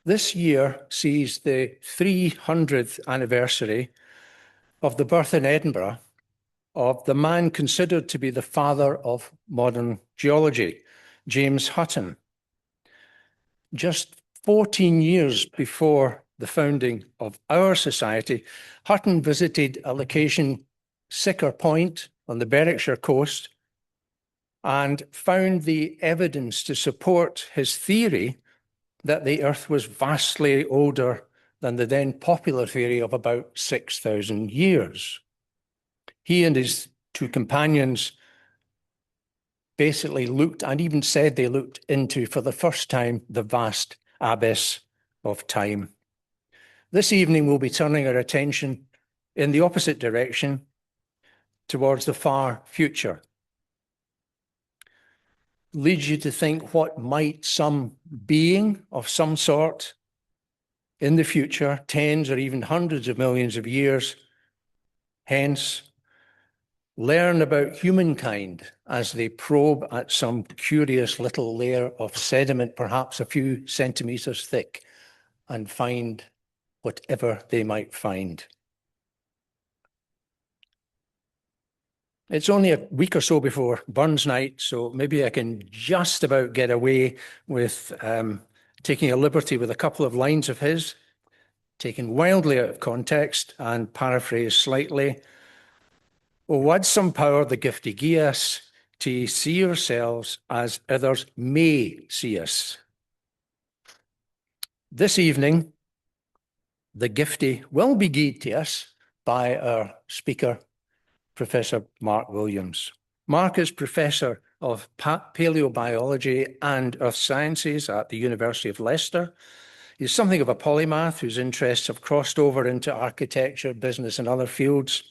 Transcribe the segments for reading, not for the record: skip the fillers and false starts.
This year sees the 300th anniversary of the birth in Edinburgh of the man considered to be the father of modern geology, James Hutton. Just 14 years before the founding of our society, Hutton visited a location, Sicker Point, on the Berwickshire coast, and found the evidence to support his theory that the Earth was vastly older than the then popular theory of about 6,000 years. He and his two companions basically looked, and even said they looked into, for the first time, the vast abyss of time. This evening, we'll be turning our attention in the opposite direction towards the far future. Leads you to think, what might some being of some sort in the future, tens or even hundreds of millions of years hence, learn about humankind as they probe at some curious little layer of sediment, perhaps a few centimeters thick, and find whatever they might find. It's only a week or so before Burns Night, so maybe I can just about get away with taking a liberty with a couple of lines of his, taken wildly out of context and paraphrased slightly. "O wad some power the giftie gie us, to see ourselves as others may see us." This evening, the giftie will be gied to us by our speaker, Professor Mark Williams. Mark is Professor of Palaeobiology and Earth Sciences at the University of Leicester. He's something of a polymath whose interests have crossed over into architecture, business, and other fields.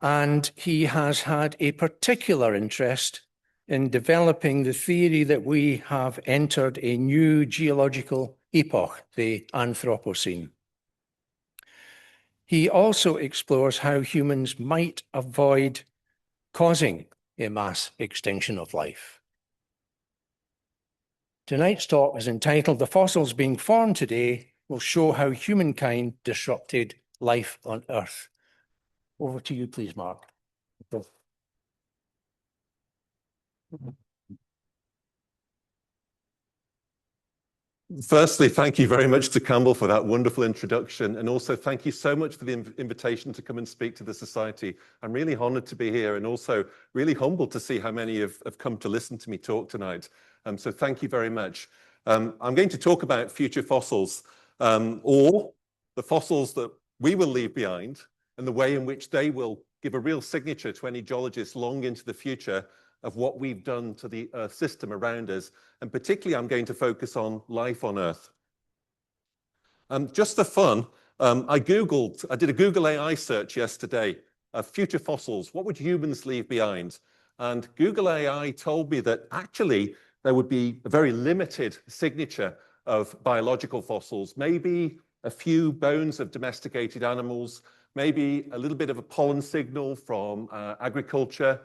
And he has had a particular interest in developing the theory that we have entered a new geological epoch, the Anthropocene. He also explores how humans might avoid causing a mass extinction of life. Tonight's talk is entitled "The Fossils Being Formed Today Will Show How Humankind Disrupted Life on Earth." Over to you, please, Mark. Firstly, thank you very much to Campbell for that wonderful introduction. And also thank you so much for the invitation to come and speak to the Society. I'm really honored to be here and also really humbled to see how many have come to listen to me talk tonight. So thank you very much. I'm going to talk about future fossils, or the fossils that we will leave behind and the way in which they will give a real signature to any geologist long into the future of what we've done to the Earth system around us. And particularly, I'm going to focus on life on Earth. Just for fun, I did a Google AI search yesterday of future fossils. What would humans leave behind? And Google AI told me that actually there would be a very limited signature of biological fossils, maybe a few bones of domesticated animals, maybe a little bit of a pollen signal from agriculture,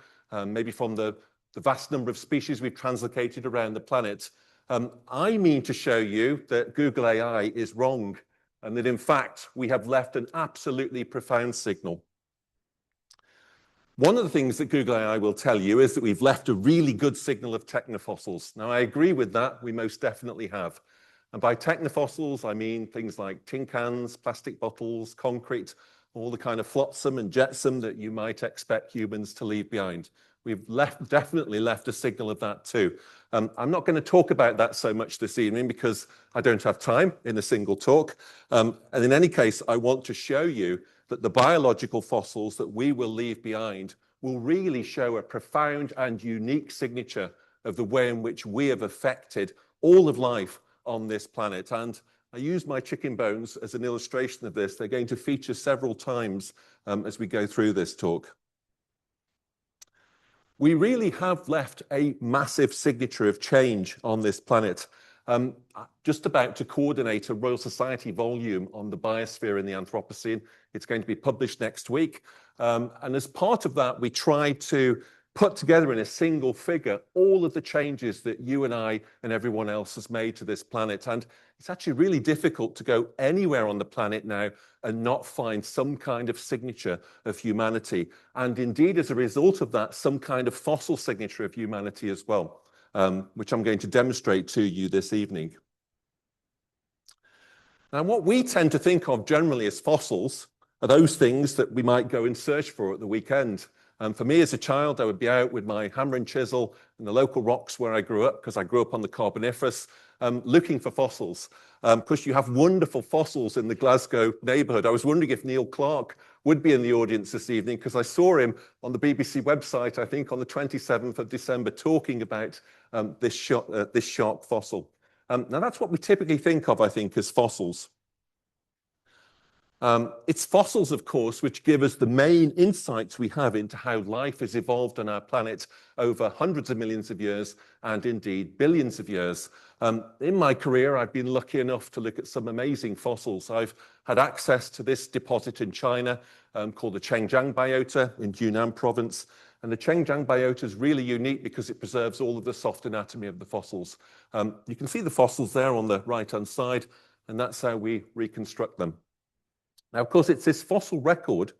maybe from the vast number of species we've translocated around the planet. I mean to show you that Google AI is wrong, and that in fact, we have left an absolutely profound signal. One of the things that Google AI will tell you is that we've left a really good signal of technofossils. Now, I agree with that. We most definitely have. And by technofossils, I mean things like tin cans, plastic bottles, concrete, all the kind of flotsam and jetsam that you might expect humans to leave behind. We've definitely left a signal of that too. I'm not going to talk about that so much this evening because I don't have time in a single talk. And in any case, I want to show you that the biological fossils that we will leave behind will really show a profound and unique signature of the way in which we have affected all of life on this planet. And I use my chicken bones as an illustration of this. They're going to feature several times as we go through this talk. We really have left a massive signature of change on this planet. Just about to coordinate a Royal Society volume on the biosphere in the Anthropocene. It's going to be published next week. And as part of that, we tried to put together in a single figure all of the changes that you and I and everyone else has made to this planet. And it's actually really difficult to go anywhere on the planet now and not find some kind of signature of humanity. And indeed, as a result of that, some kind of fossil signature of humanity as well, which I'm going to demonstrate to you this evening. Now, what we tend to think of generally as fossils are those things that we might go and search for at the weekend. For me as a child, I would be out with my hammer and chisel in the local rocks where I grew up, because I grew up on the Carboniferous, looking for fossils. Because you have wonderful fossils in the Glasgow neighbourhood. I was wondering if Neil Clark would be in the audience this evening, because I saw him on the BBC website, I think on the 27th of December, talking about this shark fossil. Now, that's what we typically think of, I think, as fossils. It's fossils, of course, which give us the main insights we have into how life has evolved on our planet over hundreds of millions of years and indeed billions of years. In my career, I've been lucky enough to look at some amazing fossils. I've had access to this deposit in China called the Chengjiang biota in Yunnan province. And the Chengjiang biota is really unique because it preserves all of the soft anatomy of the fossils. You can see the fossils there on the right-hand side, and that's how we reconstruct them. Now, of course, it's this fossil record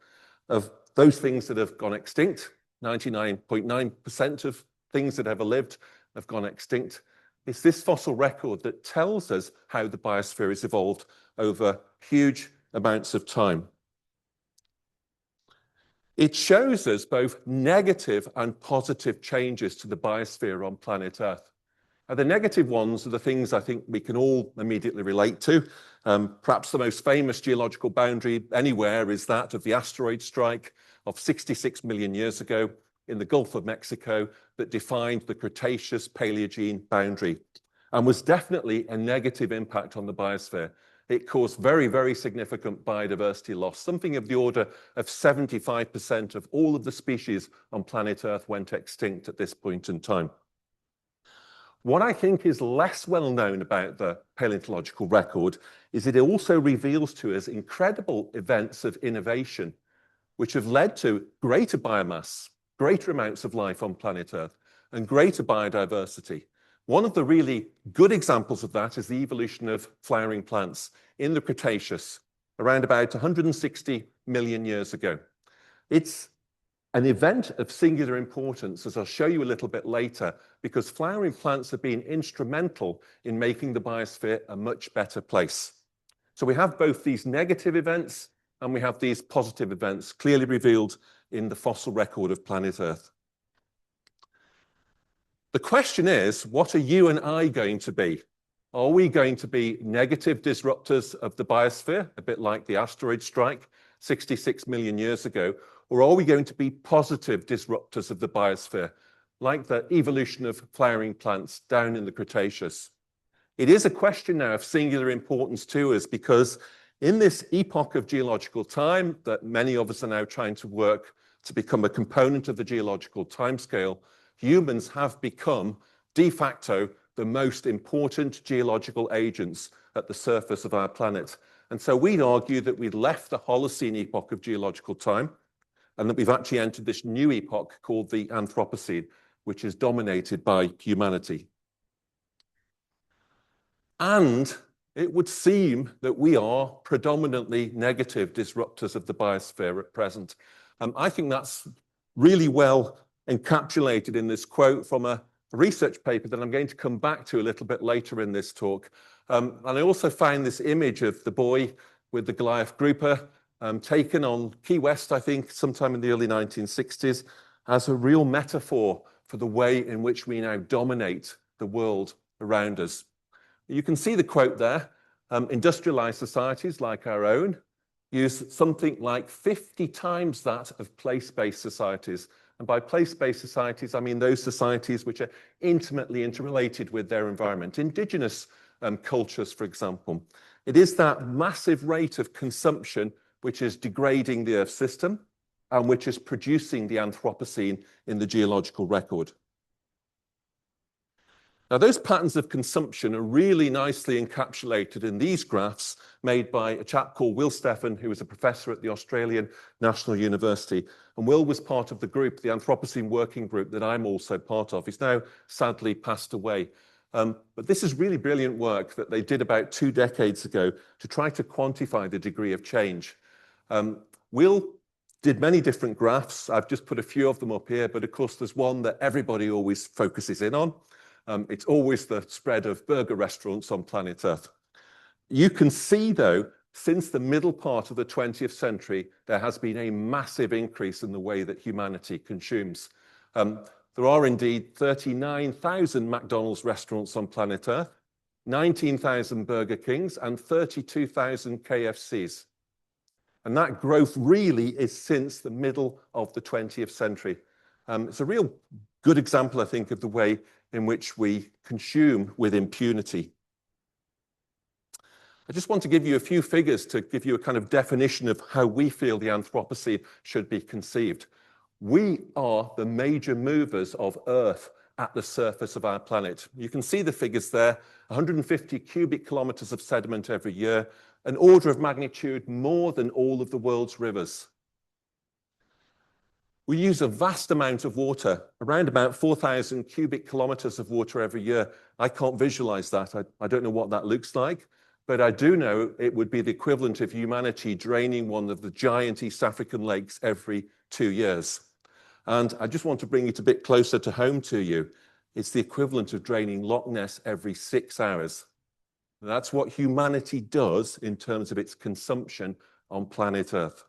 of those things that have gone extinct. 99.9% of things that ever lived have gone extinct. It's this fossil record that tells us how the biosphere has evolved over huge amounts of time. It shows us both negative and positive changes to the biosphere on planet Earth. Now, the negative ones are the things I think we can all immediately relate to. Perhaps the most famous geological boundary anywhere is that of the asteroid strike of 66 million years ago in the Gulf of Mexico that defined the Cretaceous Paleogene boundary and was definitely a negative impact on the biosphere. It caused very, very significant biodiversity loss. Something of the order of 75% of all of the species on planet Earth went extinct at this point in time. What I think is less well known about the paleontological record is it also reveals to us incredible events of innovation, which have led to greater biomass, greater amounts of life on planet Earth, and greater biodiversity. One of the really good examples of that is the evolution of flowering plants in the Cretaceous, around about 160 million years ago. It's an event of singular importance, as I'll show you a little bit later, because flowering plants have been instrumental in making the biosphere a much better place. So we have both these negative events and we have these positive events clearly revealed in the fossil record of planet Earth. The question is, what are you and I going to be? Are we going to be negative disruptors of the biosphere, a bit like the asteroid strike 66 million years ago, or are we going to be positive disruptors of the biosphere, like the evolution of flowering plants down in the Cretaceous? It is a question now of singular importance to us because in this epoch of geological time that many of us are now trying to work to become a component of the geological timescale, humans have become de facto the most important geological agents at the surface of our planet. And so we'd argue that we'd left the Holocene epoch of geological time and that we've actually entered this new epoch called the Anthropocene, which is dominated by humanity. And it would seem that we are predominantly negative disruptors of the biosphere at present. I think that's really well encapsulated in this quote from a research paper that I'm going to come back to a little bit later in this talk. And I also found this image of the boy with the Goliath grouper taken on Key West, I think, sometime in the early 1960s, as a real metaphor for the way in which we now dominate the world around us. You can see the quote there. Industrialized societies like our own use something like 50 times that of place-based societies. And by place-based societies, I mean those societies which are intimately interrelated with their environment. Indigenous cultures, for example. It is that massive rate of consumption which is degrading the Earth system and which is producing the Anthropocene in the geological record. Now, those patterns of consumption are really nicely encapsulated in these graphs made by a chap called Will Steffen, who was a professor at the Australian National University. And Will was part of the group, the Anthropocene working group that I'm also part of. He's now sadly passed away. But this is really brilliant work that they did about 2 decades ago to try to quantify the degree of change. Will did many different graphs. I've just put a few of them up here, but of course there's one that everybody always focuses in on. It's always the spread of burger restaurants on planet Earth. You can see, though, since the middle part of the 20th century, there has been a massive increase in the way that humanity consumes. There are indeed 39,000 McDonald's restaurants on planet Earth, 19,000 Burger Kings, and 32,000 KFCs. And that growth really is since the middle of the 20th century. It's a real good example, I think, of the way in which we consume with impunity. I just want to give you a few figures to give you a kind of definition of how we feel the Anthropocene should be conceived. We are the major movers of Earth at the surface of our planet. You can see the figures there, 150 cubic kilometers of sediment every year, an order of magnitude more than all of the world's rivers. We use a vast amount of water, around about 4,000 cubic kilometers of water every year. I can't visualize that. I don't know what that looks like, but I do know it would be the equivalent of humanity draining one of the giant East African lakes every 2 years. And I just want to bring it a bit closer to home to you. It's the equivalent of draining Loch Ness every 6 hours. That's what humanity does in terms of its consumption on planet Earth.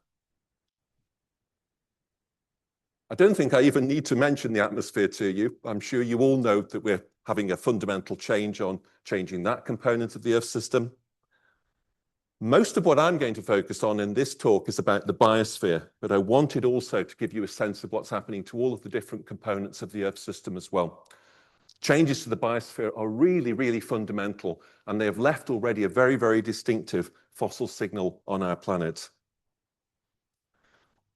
I don't think I even need to mention the atmosphere to you. I'm sure you all know that we're having a fundamental change on changing that component of the Earth system. Most of what I'm going to focus on in this talk is about the biosphere, but I wanted also to give you a sense of what's happening to all of the different components of the Earth system as well. Changes to the biosphere are really, really fundamental, and they have left already a very, very distinctive fossil signal on our planet.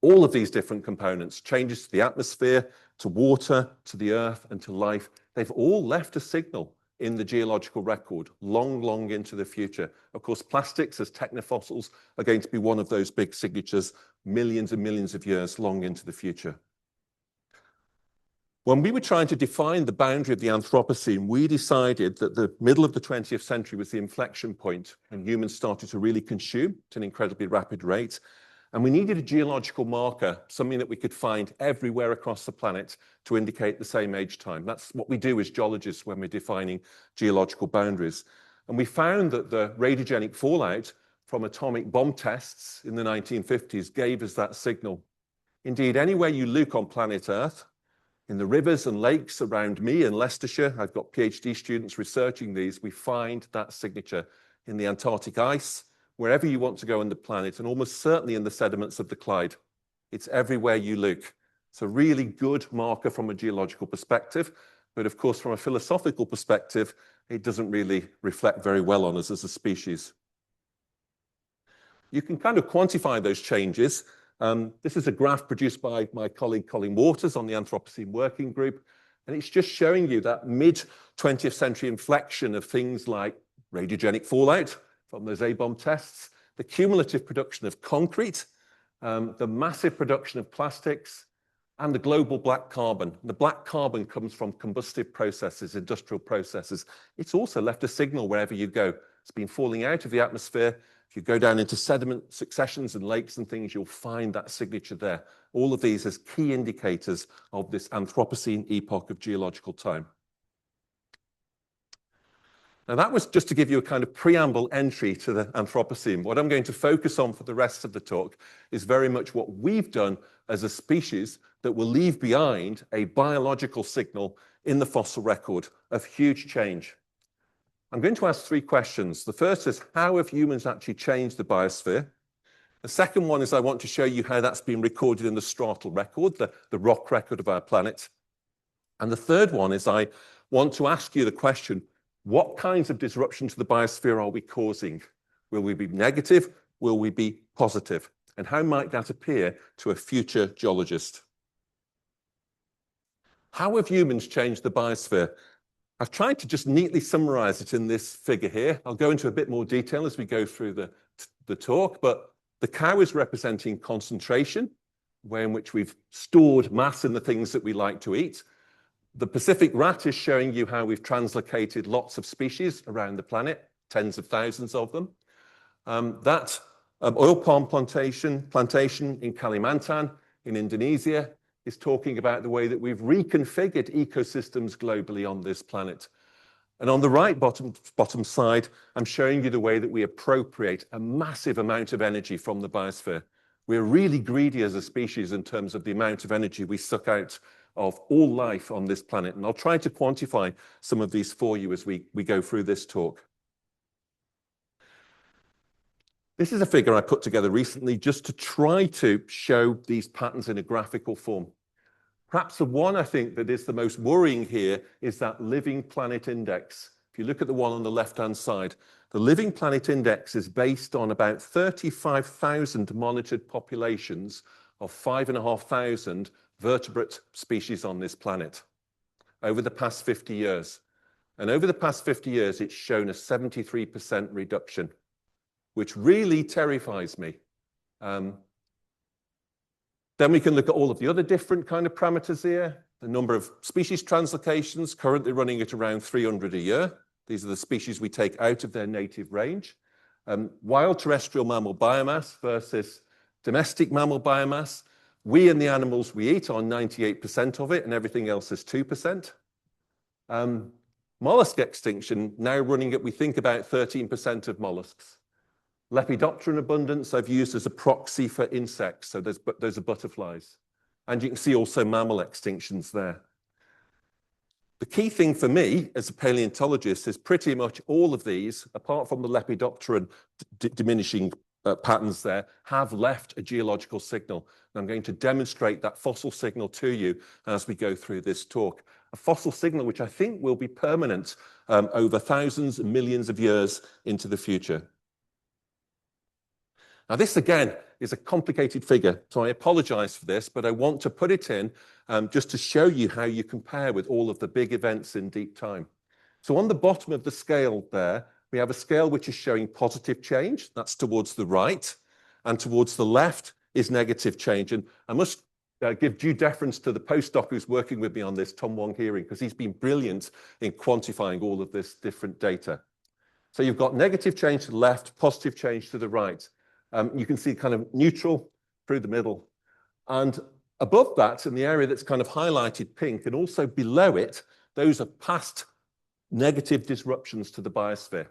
All of these different components, changes to the atmosphere, to water, to the Earth, and to life, they've all left a signal in the geological record, long, long into the future. Of course, plastics as technofossils are going to be one of those big signatures, millions and millions of years long into the future. When we were trying to define the boundary of the Anthropocene, we decided that the middle of the 20th century was the inflection point when humans started to really consume at an incredibly rapid rate. And we needed a geological marker, something that we could find everywhere across the planet to indicate the same age time. That's what we do as geologists when we're defining geological boundaries. And we found that the radiogenic fallout from atomic bomb tests in the 1950s gave us that signal. Indeed, anywhere you look on planet Earth, in the rivers and lakes around me in Leicestershire, I've got PhD students researching these, we find that signature in the Antarctic ice, wherever you want to go on the planet, and almost certainly in the sediments of the Clyde. It's everywhere you look. It's a really good marker from a geological perspective, but of course, from a philosophical perspective, it doesn't really reflect very well on us as a species. You can kind of quantify those changes. This is a graph produced by my colleague Colin Waters on the Anthropocene Working Group, and it's just showing you that mid-20th century inflection of things like radiogenic fallout from those A-bomb tests, the cumulative production of concrete, the massive production of plastics, and the global black carbon. The black carbon comes from combustive processes, industrial processes. It's also left a signal wherever you go. It's been falling out of the atmosphere. If you go down into sediment successions and lakes and things, you'll find that signature there. All of these as key indicators of this Anthropocene epoch of geological time. Now, that was just to give you a kind of preamble entry to the Anthropocene. What I'm going to focus on for the rest of the talk is very much what we've done as a species that will leave behind a biological signal in the fossil record of huge change. I'm going to ask 3 questions. The first is, how have humans actually changed the biosphere? The second one is I want to show you how that's been recorded in the stratal record, the rock record of our planet. And the third one is I want to ask you the question, what kinds of disruption to the biosphere are we causing? Will we be negative? Will we be positive? And how might that appear to a future geologist? How have humans changed the biosphere? I've tried to just neatly summarize it in this figure here. I'll go into a bit more detail as we go through the talk, but the cow is representing concentration, way in which we've stored mass in the things that we like to eat. The Pacific rat is showing you how we've translocated lots of species around the planet, tens of thousands of them. That oil palm plantation in Kalimantan in Indonesia is talking about the way that we've reconfigured ecosystems globally on this planet. And on the right bottom side, I'm showing you the way that we appropriate a massive amount of energy from the biosphere. We're really greedy as a species in terms of the amount of energy we suck out of all life on this planet. And I'll try to quantify some of these for you as we go through this talk. This is a figure I put together recently just to try to show these patterns in a graphical form. Perhaps the one I think that is the most worrying here is that living planet index. If you look at the one on the left-hand side, the living planet index is based on about 35,000 monitored populations of 5,500 vertebrate species on this planet over the past 50 years. And over the past 50 years, it's shown a 73% reduction, which really terrifies me. Then we can look at all of the other different kind of parameters here. The number of species translocations, currently running at around 300 a year. These are the species we take out of their native range. Wild terrestrial mammal biomass versus domestic mammal biomass. We and the animals we eat are 98% of it, and everything else is 2%. Mollusk extinction now running at, we think, about 13% of mollusks. Lepidopteran abundance I've used as a proxy for insects, so those are butterflies. And you can see also mammal extinctions there. The key thing for me as a paleontologist is pretty much all of these, apart from the Lepidopteran diminishing patterns there, have left a geological signal. And I'm going to demonstrate that fossil signal to you as we go through this talk. A fossil signal which I think will be permanent over thousands and millions of years into the future. Now, this again is a complicated figure, so I apologize for this, but I want to put it in just to show you how you compare with all of the big events in deep time. So on the bottom of the scale there, we have a scale which is showing positive change, that's towards the right, and towards the left is negative change. And I must give due deference to the postdoc who's working with me on this, Tom Wong Hearing, because he's been brilliant in quantifying all of this different data. So you've got negative change to the left, positive change to the right. You can see kind of neutral through the middle. And above that, in the area that's kind of highlighted pink, and also below it, those are past negative disruptions to the biosphere.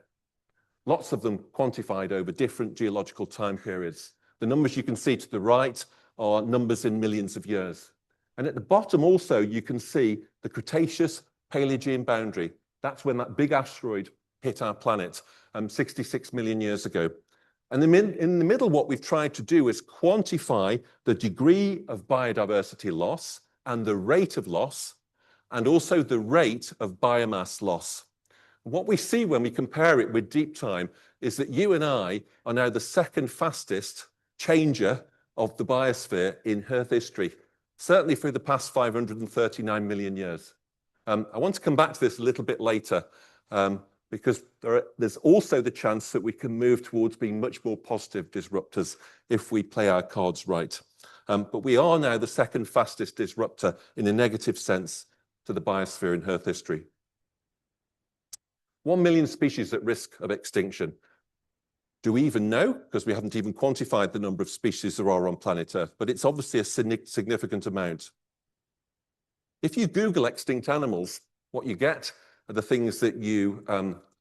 Lots of them quantified over different geological time periods. The numbers you can see to the right are numbers in millions of years. And at the bottom also, you can see the Cretaceous Paleogene boundary. That's when that big asteroid hit our planet 66 million years ago. And in the middle, what we've tried to do is quantify the degree of biodiversity loss and the rate of loss, and also the rate of biomass loss. What we see when we compare it with deep time is that you and I are now the second fastest changer of the biosphere in Earth history, certainly through the past 539 million years. I want to come back to this a little bit later, because there's also the chance that we can move towards being much more positive disruptors if we play our cards right. But we are now the second fastest disruptor in a negative sense to the biosphere in Earth history. 1 million species at risk of extinction. Do we even know? Because we haven't even quantified the number of species there are on planet Earth, but it's obviously a significant amount. If you Google extinct animals, what you get are the things that you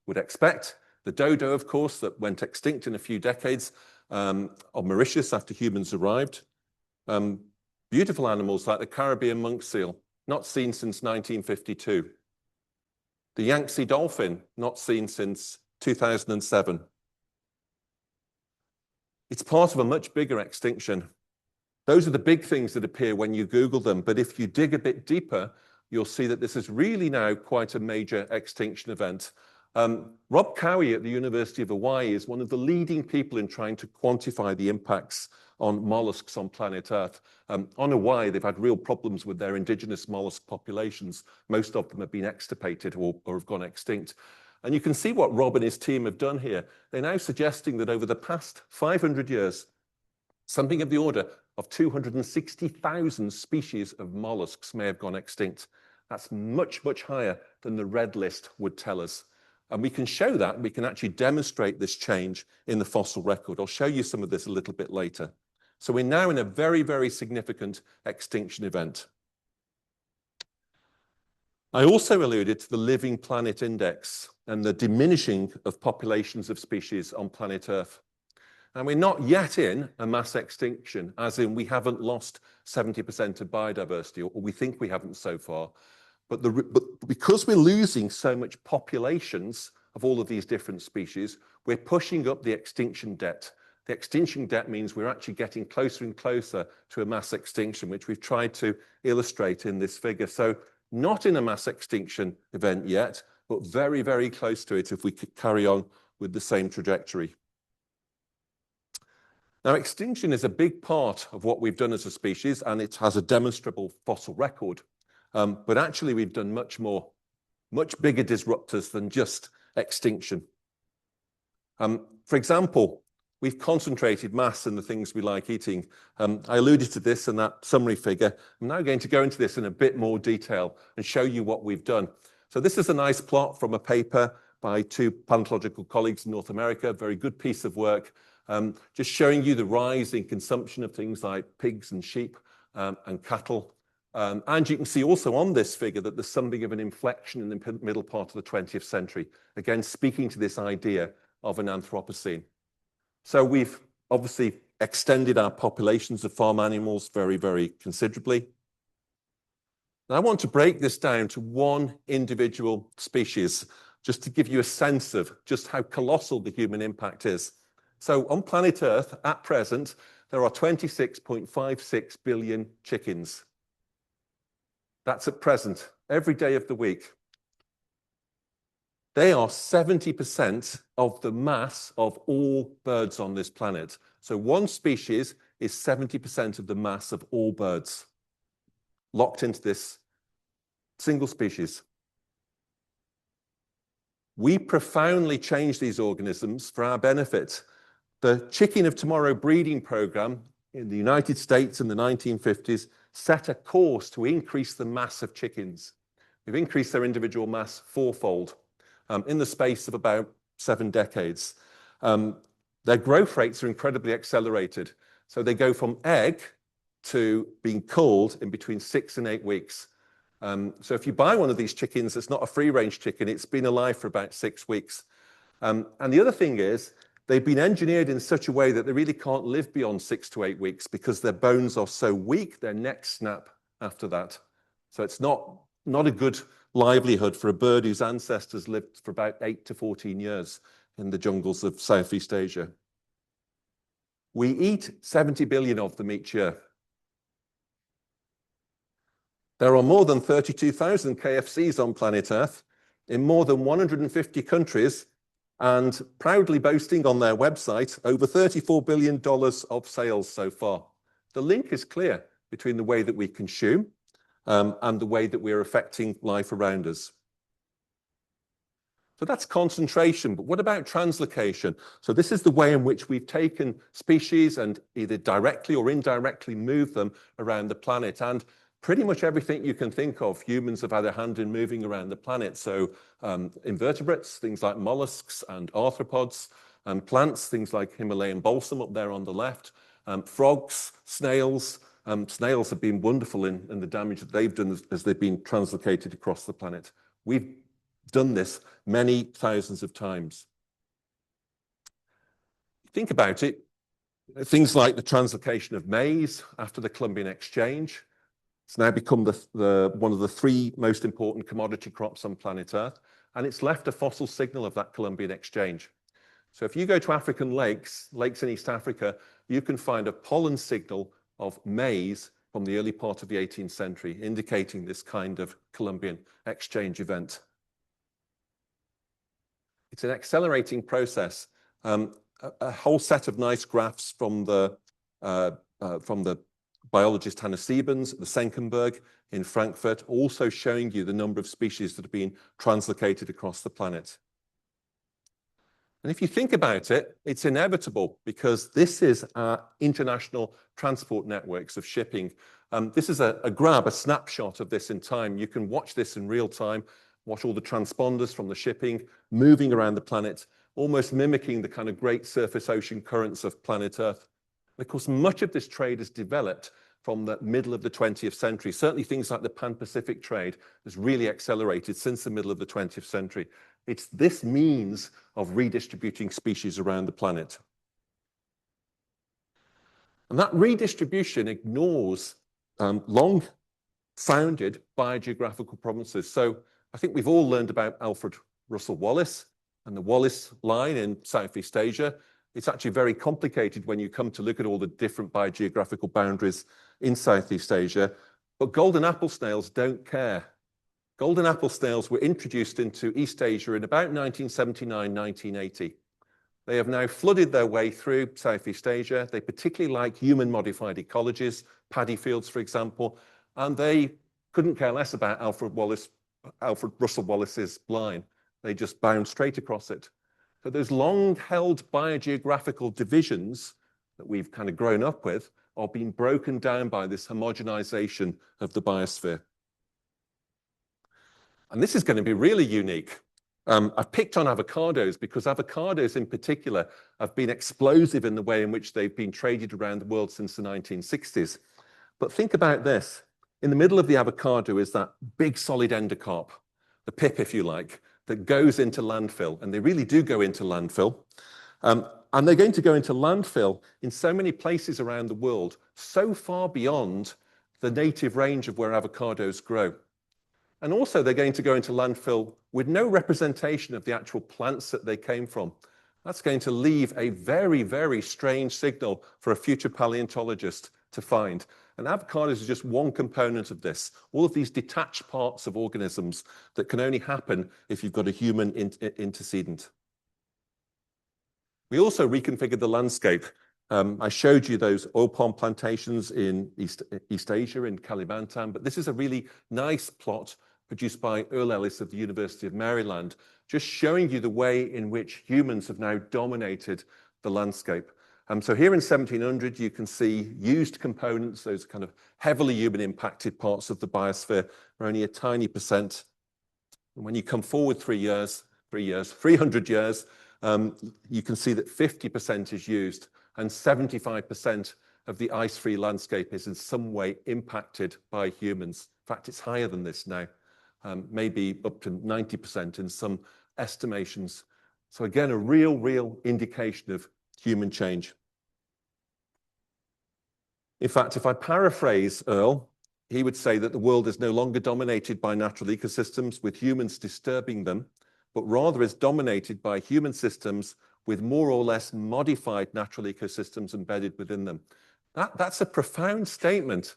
would expect. The dodo, of course, that went extinct in a few decades of Mauritius after humans arrived. Beautiful animals like the Caribbean monk seal, not seen since 1952. The Yangtze dolphin, not seen since 2007. It's part of a much bigger extinction. Those are the big things that appear when you Google them, but if you dig a bit deeper, you'll see that this is really now quite a major extinction event. Rob Cowie at the University of Hawaii is one of the leading people in trying to quantify the impacts on mollusks on planet Earth. On Hawaii, they've had real problems with their indigenous mollusk populations. Most of them have been extirpated or have gone extinct. And you can see what Rob and his team have done here. They're now suggesting that over the past 500 years, something of the order of 260,000 species of mollusks may have gone extinct. That's much, much higher than the red list would tell us. And we can show that, we can actually demonstrate this change in the fossil record. I'll show you some of this a little bit later. So we're now in a very, very significant extinction event. I also alluded to the Living Planet Index and the diminishing of populations of species on planet Earth. And we're not yet in a mass extinction, as in we haven't lost 70% of biodiversity, or we think we haven't so far. But because we're losing so much populations of all of these different species, we're pushing up the extinction debt. The extinction debt means we're actually getting closer and closer to a mass extinction, which we've tried to illustrate in this figure. So not in a mass extinction event yet, but very, very close to it if we could carry on with the same trajectory. Now, extinction is a big part of what we've done as a species, and it has a demonstrable fossil record. But actually, we've done much more, much bigger disruptors than just extinction. For example, we've concentrated mass in the things we like eating. I alluded to this in that summary figure. I'm now going to go into this in a bit more detail and show you what we've done. So this is a nice plot from a paper by two paleontological colleagues in North America, a very good piece of work, just showing you the rise in consumption of things like pigs and sheep and cattle. And you can see also on this figure that there's something of an inflection in the middle part of the 20th century, again, speaking to this idea of an Anthropocene. So we've obviously extended our populations of farm animals very, very considerably. Now, I want to break this down to one individual species, just to give you a sense of just how colossal the human impact is. So on planet Earth, at present, there are 26.56 billion chickens. That's at present, every day of the week. They are 70% of the mass of all birds on this planet. So one species is 70% of the mass of all birds, locked into this single species. We profoundly change these organisms for our benefit. The Chicken of Tomorrow breeding program in the United States in the 1950s set a course to increase the mass of chickens. We've increased their individual mass fourfold in the space of about 7 decades. Their growth rates are incredibly accelerated. So they go from egg to being culled in between 6 and 8 weeks. So if you buy one of these chickens, it's not a free-range chicken, it's been alive for about 6 weeks. And the other thing is, they've been engineered in such a way that they really can't live beyond 6 to 8 weeks because their bones are so weak, their necks snap after that. So it's not a good livelihood for a bird whose ancestors lived for about 8 to 14 years in the jungles of Southeast Asia. We eat 70 billion of them each year. There are more than 32,000 KFCs on planet Earth in more than 150 countries, and proudly boasting on their website over $34 billion of sales so far. The link is clear between the way that we consume and the way that we're affecting life around us. So that's concentration, but what about translocation? So this is the way in which we've taken species and either directly or indirectly moved them around the planet. And pretty much everything you can think of, humans have had a hand in moving around the planet. So invertebrates, things like mollusks and arthropods, and plants, things like Himalayan balsam up there on the left, frogs, snails. Snails have been wonderful in the damage that they've done as they've been translocated across the planet. We've done this many thousands of times. Think about it, things like the translocation of maize after the Columbian Exchange. It's now become one of the 3 most important commodity crops on planet Earth, and it's left a fossil signal of that Columbian Exchange. So if you go to African lakes in East Africa, you can find a pollen signal of maize from the early part of the 18th century, indicating this kind of Columbian Exchange event. It's an accelerating process. A whole set of nice graphs from the biologist Hannah Siebens at the Senckenberg in Frankfurt, also showing you the number of species that have been translocated across the planet. And if you think about it, it's inevitable because this is our international transport networks of shipping. This is a snapshot of this in time. You can watch this in real time, watch all the transponders from the shipping moving around the planet, almost mimicking the kind of great surface ocean currents of planet Earth. And of course, much of this trade has developed from the middle of the 20th century. Certainly things like the Pan-Pacific trade has really accelerated since the middle of the 20th century. It's this means of redistributing species around the planet. And that redistribution ignores long-founded biogeographical provinces. So I think we've all learned about Alfred Russel Wallace and the Wallace line in Southeast Asia. It's actually very complicated when you come to look at all the different biogeographical boundaries in Southeast Asia. But golden apple snails don't care. Golden apple snails were introduced into East Asia in about 1979, 1980. They have now flooded their way through Southeast Asia. They particularly like human-modified ecologies, paddy fields, for example, and they couldn't care less about Alfred Russel Wallace's line. They just bound straight across it. So those long-held biogeographical divisions that we've kind of grown up with are being broken down by this homogenization of the biosphere. And this is going to be really unique. I've picked on avocados because avocados in particular have been explosive in the way in which they've been traded around the world since the 1960s. But think about this. In the middle of the avocado is that big solid endocarp, the pip, if you like, that goes into landfill. And they really do go into landfill. And they're going to go into landfill in so many places around the world, so far beyond the native range of where avocados grow. And also they're going to go into landfill with no representation of the actual plants that they came from. That's going to leave a very, very strange signal for a future paleontologist to find. And avocados is just one component of this. All of these detached parts of organisms that can only happen if you've got a human antecedent. We also reconfigured the landscape. I showed you those oil palm plantations in East Asia, in Kalimantan, but this is a really nice plot produced by Earl Ellis of the University of Maryland, just showing you the way in which humans have now dominated the landscape. So here in 1700, you can see used components, those kind of heavily human impacted parts of the biosphere are only a tiny percent. And when you come forward 300 years, you can see that 50% is used and 75% of the ice-free landscape is in some way impacted by humans. In fact, it's higher than this now, maybe up to 90% in some estimations. So again, a real indication of human change. In fact, if I paraphrase Earl, he would say that the world is no longer dominated by natural ecosystems with humans disturbing them, but rather is dominated by human systems with more or less modified natural ecosystems embedded within them. That's a profound statement,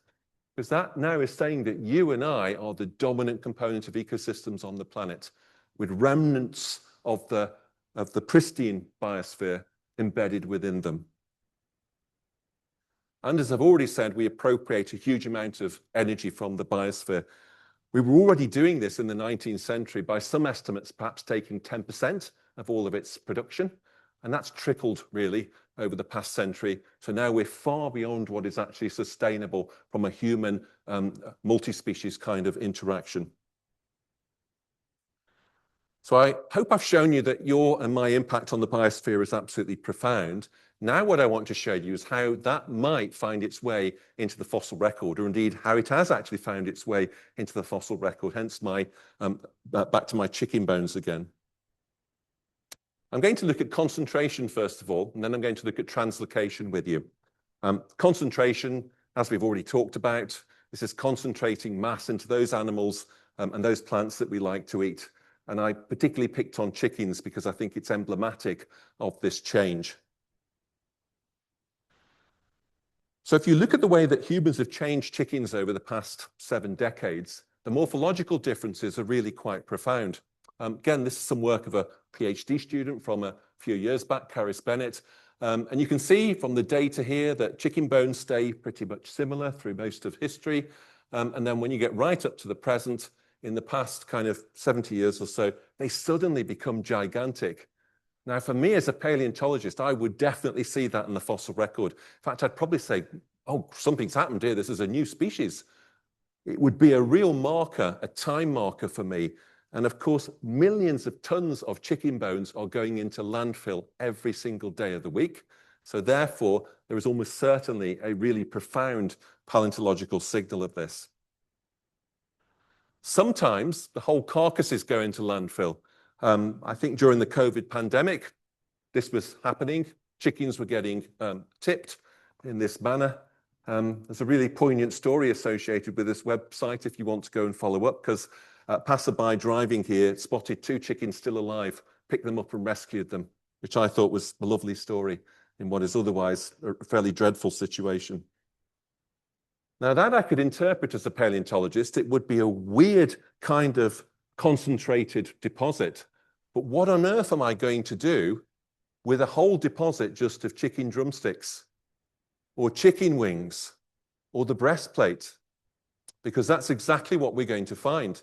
because that now is saying that you and I are the dominant component of ecosystems on the planet, with remnants of the pristine biosphere embedded within them. And as I've already said, we appropriate a huge amount of energy from the biosphere. We were already doing this in the 19th century, by some estimates, perhaps taking 10% of all of its production. And that's trickled really over the past century. So now we're far beyond what is actually sustainable from a human multi-species kind of interaction. So I hope I've shown you that your and my impact on the biosphere is absolutely profound. Now what I want to show you is how that might find its way into the fossil record, or indeed how it has actually found its way into the fossil record, hence my back to my chicken bones again. I'm going to look at concentration first of all, and then I'm going to look at translocation with you. Concentration, as we've already talked about, this is concentrating mass into those animals and those plants that we like to eat. And I particularly picked on chickens because I think it's emblematic of this change. So if you look at the way that humans have changed chickens over the past 7 decades, the morphological differences are really quite profound. Again, this is some work of a PhD student from a few years back, Caris Bennett. And you can see from the data here that chicken bones stay pretty much similar through most of history. And then when you get right up to the present, in the past kind of 70 years or so, they suddenly become gigantic. Now, for me as a paleontologist, I would definitely see that in the fossil record. In fact, I'd probably say, oh, something's happened here. This is a new species. It would be a real marker, a time marker for me. And of course, millions of tons of chicken bones are going into landfill every single day of the week. So therefore, there is almost certainly a really profound paleontological signal of this. Sometimes the whole carcasses go into landfill. I think during the COVID pandemic, this was happening. Chickens were getting tipped in this manner. There's a really poignant story associated with this website if you want to go and follow up, because a passerby driving here spotted 2 chickens still alive, picked them up and rescued them, which I thought was a lovely story in what is otherwise a fairly dreadful situation. Now, that I could interpret as a paleontologist, it would be a weird kind of concentrated deposit. But what on earth am I going to do with a whole deposit just of chicken drumsticks or chicken wings or the breastplate? Because that's exactly what we're going to find.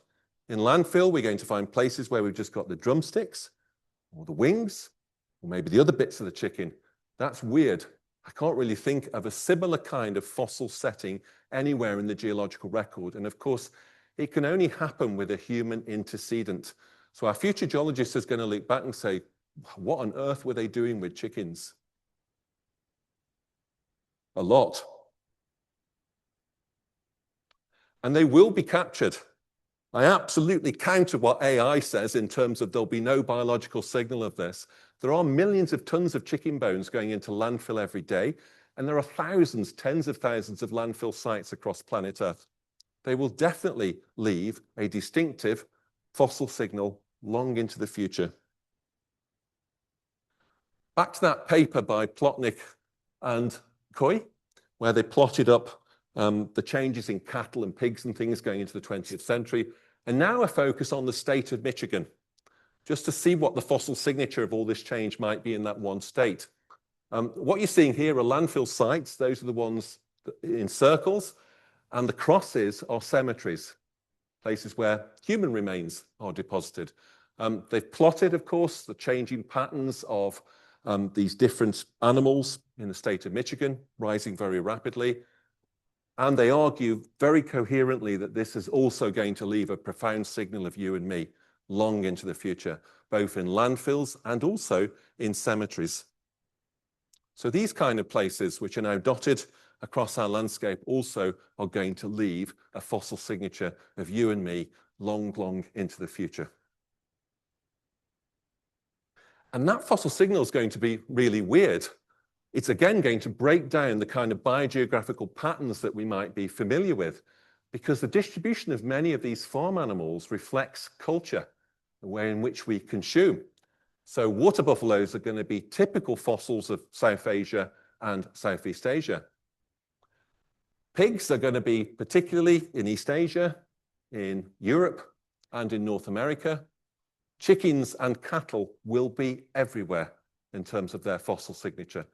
In landfill, we're going to find places where we've just got the drumsticks or the wings or maybe the other bits of the chicken. That's weird. I can't really think of a similar kind of fossil setting anywhere in the geological record. And of course, it can only happen with a human antecedent. So our future geologist is going to look back and say, what on earth were they doing with chickens? A lot. And they will be captured. I absolutely counter what AI says in terms of there'll be no biological signal of this. There are millions of tons of chicken bones going into landfill every day, and there are thousands, tens of thousands of landfill sites across planet Earth. They will definitely leave a distinctive fossil signal long into the future. Back to that paper by Plotnick and Coy, where they plotted up the changes in cattle and pigs and things going into the 20th century, and now a focus on the state of Michigan, just to see what the fossil signature of all this change might be in that one state. What you're seeing here are landfill sites. Those are the ones in circles, and the crosses are cemeteries, places where human remains are deposited. They've plotted, of course, the changing patterns of these different animals in the state of Michigan, rising very rapidly. And they argue very coherently that this is also going to leave a profound signal of you and me long into the future, both in landfills and also in cemeteries. So these kind of places, which are now dotted across our landscape, also are going to leave a fossil signature of you and me long, long into the future. And that fossil signal is going to be really weird. It's again going to break down the kind of biogeographical patterns that we might be familiar with, because the distribution of many of these farm animals reflects culture, the way in which we consume. So water buffaloes are going to be typical fossils of South Asia and Southeast Asia. Pigs are going to be particularly in East Asia, in Europe, and in North America. Chickens and cattle will be everywhere in terms of their fossil signature,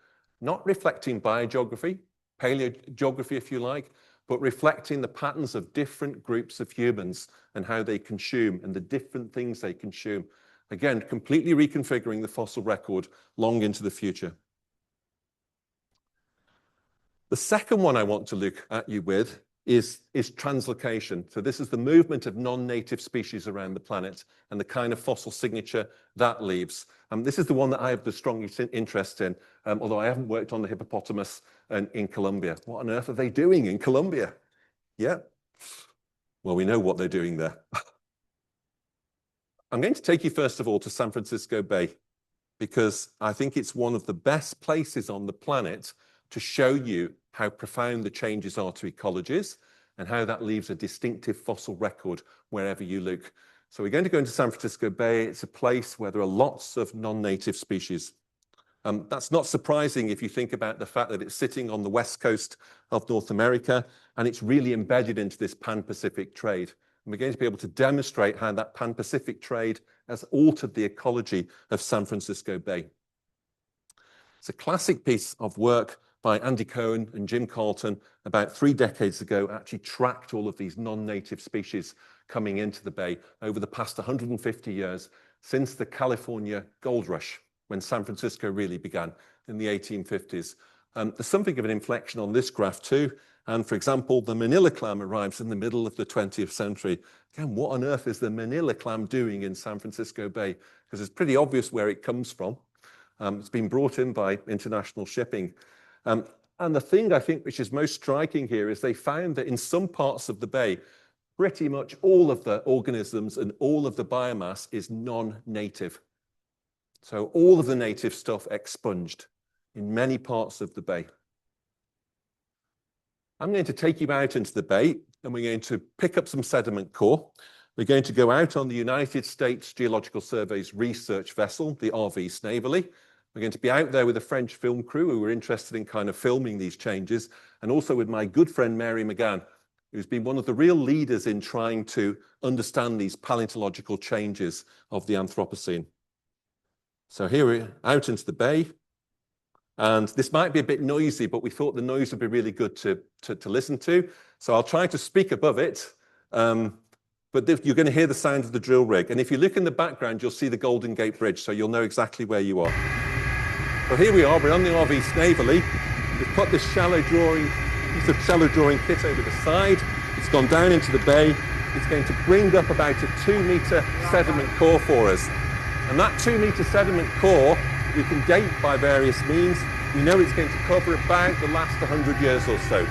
not reflecting biogeography, paleogeography if you like, but reflecting the patterns of different groups of humans and how they consume and the different things they consume. Again, completely reconfiguring the fossil record long into the future. The second one I want to look at you with is translocation. So this is the movement of non-native species around the planet and the kind of fossil signature that leaves. This is the one that I have the strongest interest in, although I haven't worked on the hippopotamus in Colombia. What on earth are they doing in Colombia? Yeah, well, we know what they're doing there. I'm going to take you first of all to San Francisco Bay, because I think it's one of the best places on the planet to show you how profound the changes are to ecologies and how that leaves a distinctive fossil record wherever you look. So we're going to go into San Francisco Bay. It's a place where there are lots of non-native species. That's not surprising if you think about the fact that it's sitting on the west coast of North America, and it's really embedded into this pan-Pacific trade. And we're going to be able to demonstrate how that Pan-Pacific trade has altered the ecology of San Francisco Bay. It's a classic piece of work by Andy Cohen and Jim Carlton about 3 decades ago, actually tracked all of these non-native species coming into the bay over the past 150 years since the California gold rush, when San Francisco really began in the 1850s. There's something of an inflection on this graph too. And for example, the Manila clam arrives in the middle of the 20th century. Again, what on earth is the Manila clam doing in San Francisco Bay? Because it's pretty obvious where it comes from. It's been brought in by international shipping. And the thing I think which is most striking here is they found that in some parts of the bay, pretty much all of the organisms and all of the biomass is non-native. So all of the native stuff expunged in many parts of the bay. I'm going to take you out into the bay and we're going to pick up some sediment core. We're going to go out on the United States Geological Survey's research vessel, the RV Snavely. We're going to be out there with a French film crew who were interested in kind of filming these changes, and also with my good friend Mary McGann, who's been one of the real leaders in trying to understand these paleontological changes of the Anthropocene. So here we're out into the bay, and this might be a bit noisy, but we thought the noise would be really good to listen to. So I'll try to speak above it, but you're going to hear the sound of the drill rig. And if you look in the background, you'll see the Golden Gate Bridge, so you'll know exactly where you are. So here we are, we're on the RV Snavely. We've put this piece of shallow drawing kit over the side. It's gone down into the bay. It's going to bring up about a 2-meter sediment core for us. And that 2-meter sediment core, we can date by various means. We know it's going to cover about the last 100 years or so.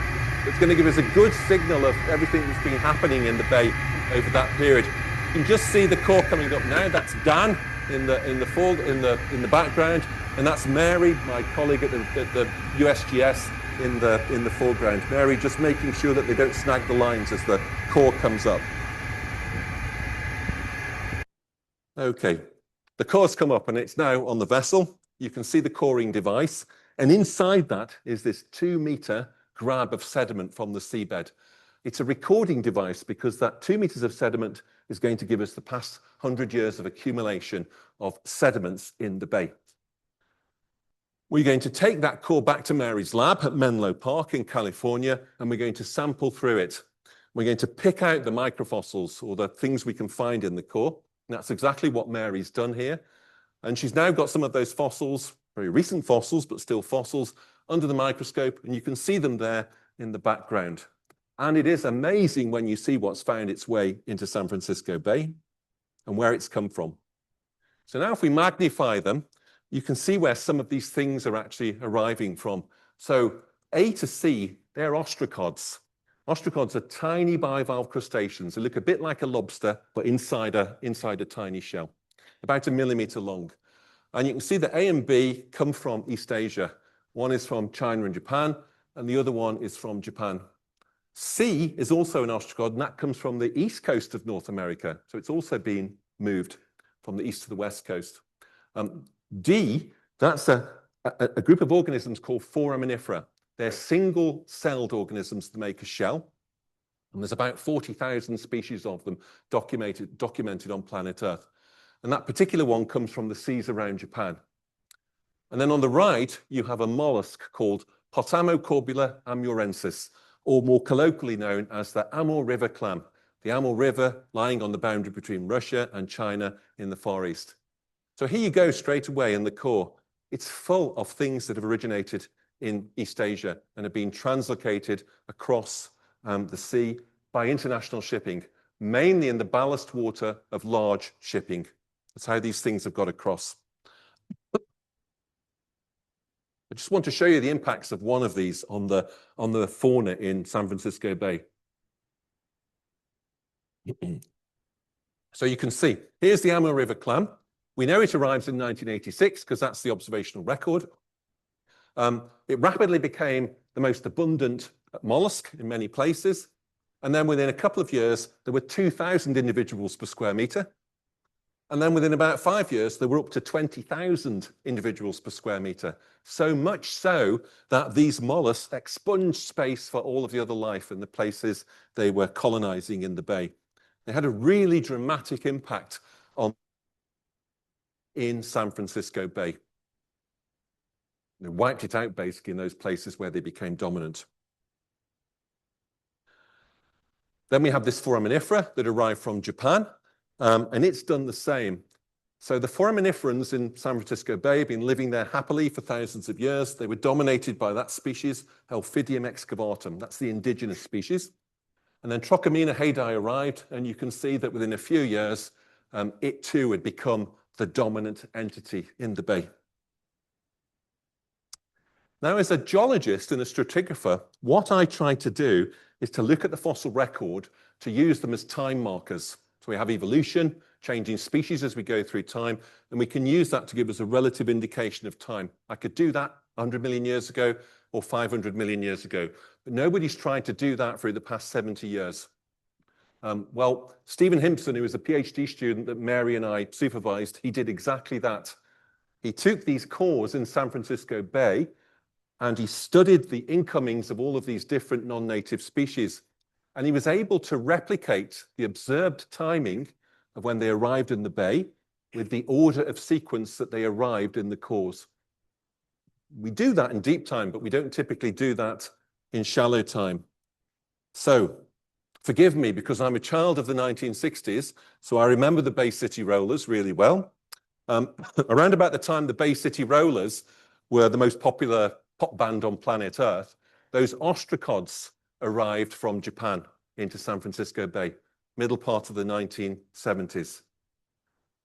It's going to give us a good signal of everything that's been happening in the bay over that period. You can just see the core coming up now. That's Dan in the background, and that's Mary, my colleague at the USGS, in the foreground. Mary just making sure that they don't snag the lines as the core comes up. Okay, the core's come up and it's now on the vessel. You can see the coring device, and inside that is this 2-meter grab of sediment from the seabed. It's a recording device because that 2 meters of sediment is going to give us the past 100 years of accumulation of sediments in the bay. We're going to take that core back to Mary's lab at Menlo Park in California, and we're going to sample through it. We're going to pick out the microfossils, or the things we can find in the core. And that's exactly what Mary's done here. And she's now got some of those fossils, very recent fossils, but still fossils, under the microscope, and you can see them there in the background. And it is amazing when you see what's found its way into San Francisco Bay and where it's come from. So now if we magnify them, you can see where some of these things are actually arriving from. So A to C, they're ostracods. Ostracods are tiny bivalve crustaceans. They look a bit like a lobster, but inside a tiny shell, about 1 millimeter long. And you can see that A and B come from East Asia. One is from China and Japan, and the other one is from Japan. C is also an ostracod, and that comes from the east coast of North America. So it's also been moved from the east to the west coast. D, that's a group of organisms called foraminifera. They're single-celled organisms that make a shell. And there's about 40,000 species of them documented on planet Earth. And that particular one comes from the seas around Japan. And then on the right, you have a mollusk called Potamocorbula amurensis, or more colloquially known as the Amur River clam. The Amur River lying on the boundary between Russia and China in the Far East. So here you go straight away in the core. It's full of things that have originated in East Asia and have been translocated across the sea by international shipping, mainly in the ballast water of large shipping. That's how these things have got across. I just want to show you the impacts of one of these on the fauna in San Francisco Bay. So you can see, here's the Amur River clam. We know it arrives in 1986 because that's the observational record. It rapidly became the most abundant mollusk in many places. And then within a couple of years, there were 2,000 individuals per square meter. And then within about 5 years, there were up to 20,000 individuals per square meter. So much so that these mollusks expunged space for all of the other life in the places they were colonizing in the bay. They had a really dramatic impact in San Francisco Bay. They wiped it out basically in those places where they became dominant. Then we have this foraminifera that arrived from Japan, and it's done the same. So the foraminiferans in San Francisco Bay have been living there happily for thousands of years. They were dominated by that species, Helphidium excavatum. That's the indigenous species. And then Trochamina haydai arrived, and you can see that within a few years, it too had become the dominant entity in the bay. Now, as a geologist and a stratigrapher, what I try to do is to look at the fossil record to use them as time markers. So we have evolution, changing species as we go through time, and we can use that to give us a relative indication of time. I could do that 100 million years ago or 500 million years ago, but nobody's tried to do that through the past 70 years. Well, Stephen Himpson, who was a PhD student that Mary and I supervised, he did exactly that. He took these cores in San Francisco Bay and he studied the incomings of all of these different non-native species. And he was able to replicate the observed timing of when they arrived in the bay with the order of sequence that they arrived in the cores. We do that in deep time, but we don't typically do that in shallow time. So forgive me because I'm a child of the 1960s, so I remember the Bay City Rollers really well. Around about the time the Bay City Rollers were the most popular pop band on planet Earth, those ostracods arrived from Japan into San Francisco Bay, middle part of the 1970s.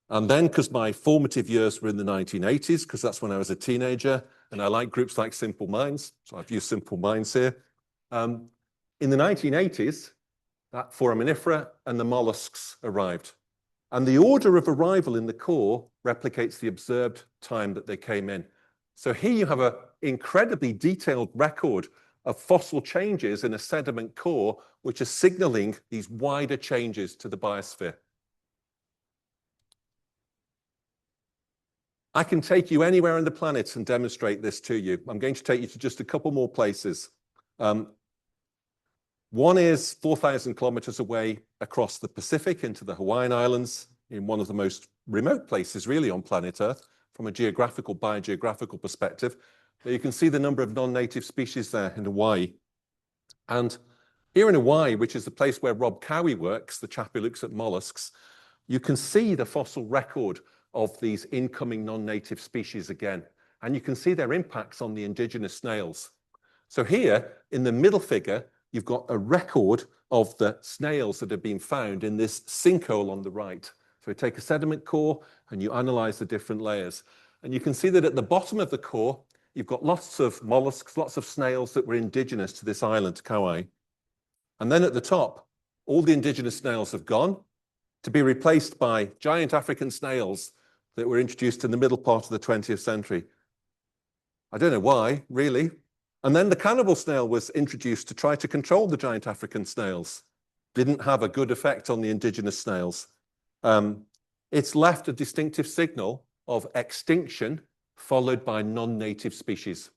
And then, because my formative years were in the 1980s, because that's when I was a teenager, and I like groups like Simple Minds, so I've used Simple Minds here. In the 1980s, that foraminifera and the mollusks arrived. And the order of arrival in the core replicates the observed time that they came in. So here you have an incredibly detailed record of fossil changes in a sediment core, which are signaling these wider changes to the biosphere. I can take you anywhere on the planet and demonstrate this to you. I'm going to take you to just a couple more places. One is 4,000 kilometers away across the Pacific into the Hawaiian Islands, in one of the most remote places really on planet Earth from a geographical, biogeographical perspective. You can see the number of non-native species there in Hawaii. And here in Hawaii, which is the place where Rob Cowie works, the chap who looks at mollusks, you can see the fossil record of these incoming non-native species again. And you can see their impacts on the indigenous snails. So here, in the middle figure, you've got a record of the snails that have been found in this sinkhole on the right. So you take a sediment core and you analyze the different layers. And you can see that at the bottom of the core, you've got lots of mollusks, lots of snails that were indigenous to this island, Kauai. And then at the top, all the indigenous snails have gone to be replaced by giant African snails that were introduced in the middle part of the 20th century. I don't know why, really. And then the cannibal snail was introduced to try to control the giant African snails. Didn't have a good effect on the indigenous snails. It's left a distinctive signal of extinction followed by non-native species,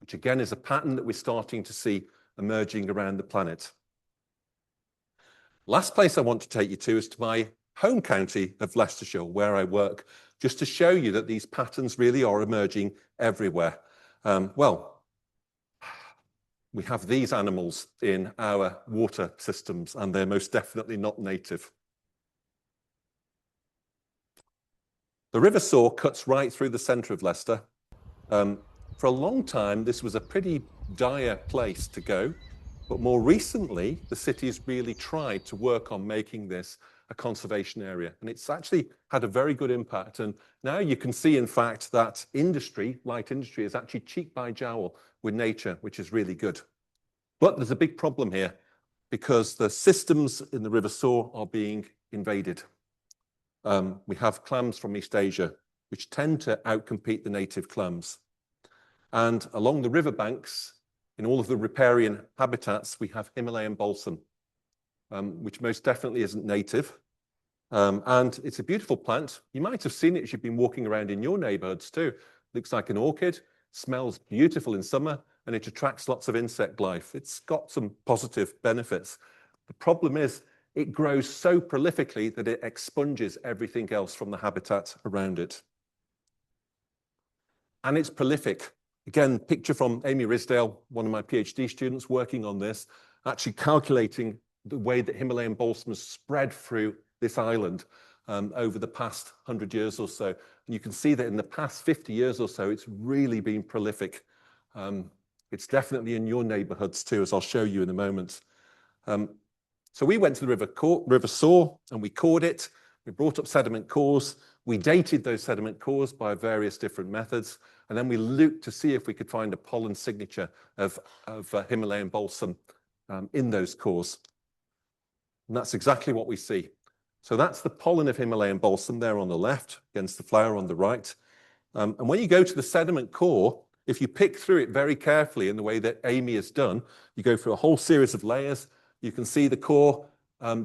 which again is a pattern that we're starting to see emerging around the planet. Last place I want to take you to is to my home county of Leicestershire, where I work, just to show you that these patterns really are emerging everywhere. Well, we have these animals in our water systems, and they're most definitely not native. The River Soar cuts right through the centre of Leicester. For a long time, this was a pretty dire place to go, but more recently, the city has really tried to work on making this a conservation area, and it's actually had a very good impact. And now you can see, in fact, that industry, light industry, is actually cheek by jowl with nature, which is really good. But there's a big problem here because the systems in the River Soar are being invaded. We have clams from East Asia, which tend to outcompete the native clams. And along the riverbanks, in all of the riparian habitats, we have Himalayan balsam, which most definitely isn't native. And it's a beautiful plant. You might have seen it as you've been walking around in your neighborhoods too. Looks like an orchid, smells beautiful in summer, and it attracts lots of insect life. It's got some positive benefits. The problem is it grows so prolifically that it expunges everything else from the habitat around it. And it's prolific. Again, picture from Amy Risdale, one of my PhD students working on this, actually calculating the way that Himalayan balsam has spread through this island over the past 100 years or so. And you can see that in the past 50 years or so, it's really been prolific. It's definitely in your neighborhoods too, as I'll show you in a moment. So we went to the River Soar and we cored it. We brought up sediment cores. We dated those sediment cores by various different methods. And then we looked to see if we could find a pollen signature of Himalayan balsam in those cores. And that's exactly what we see. So that's the pollen of Himalayan balsam there on the left against the flower on the right. And when you go to the sediment core, if you pick through it very carefully in the way that Amy has done, you go through a whole series of layers. You can see the core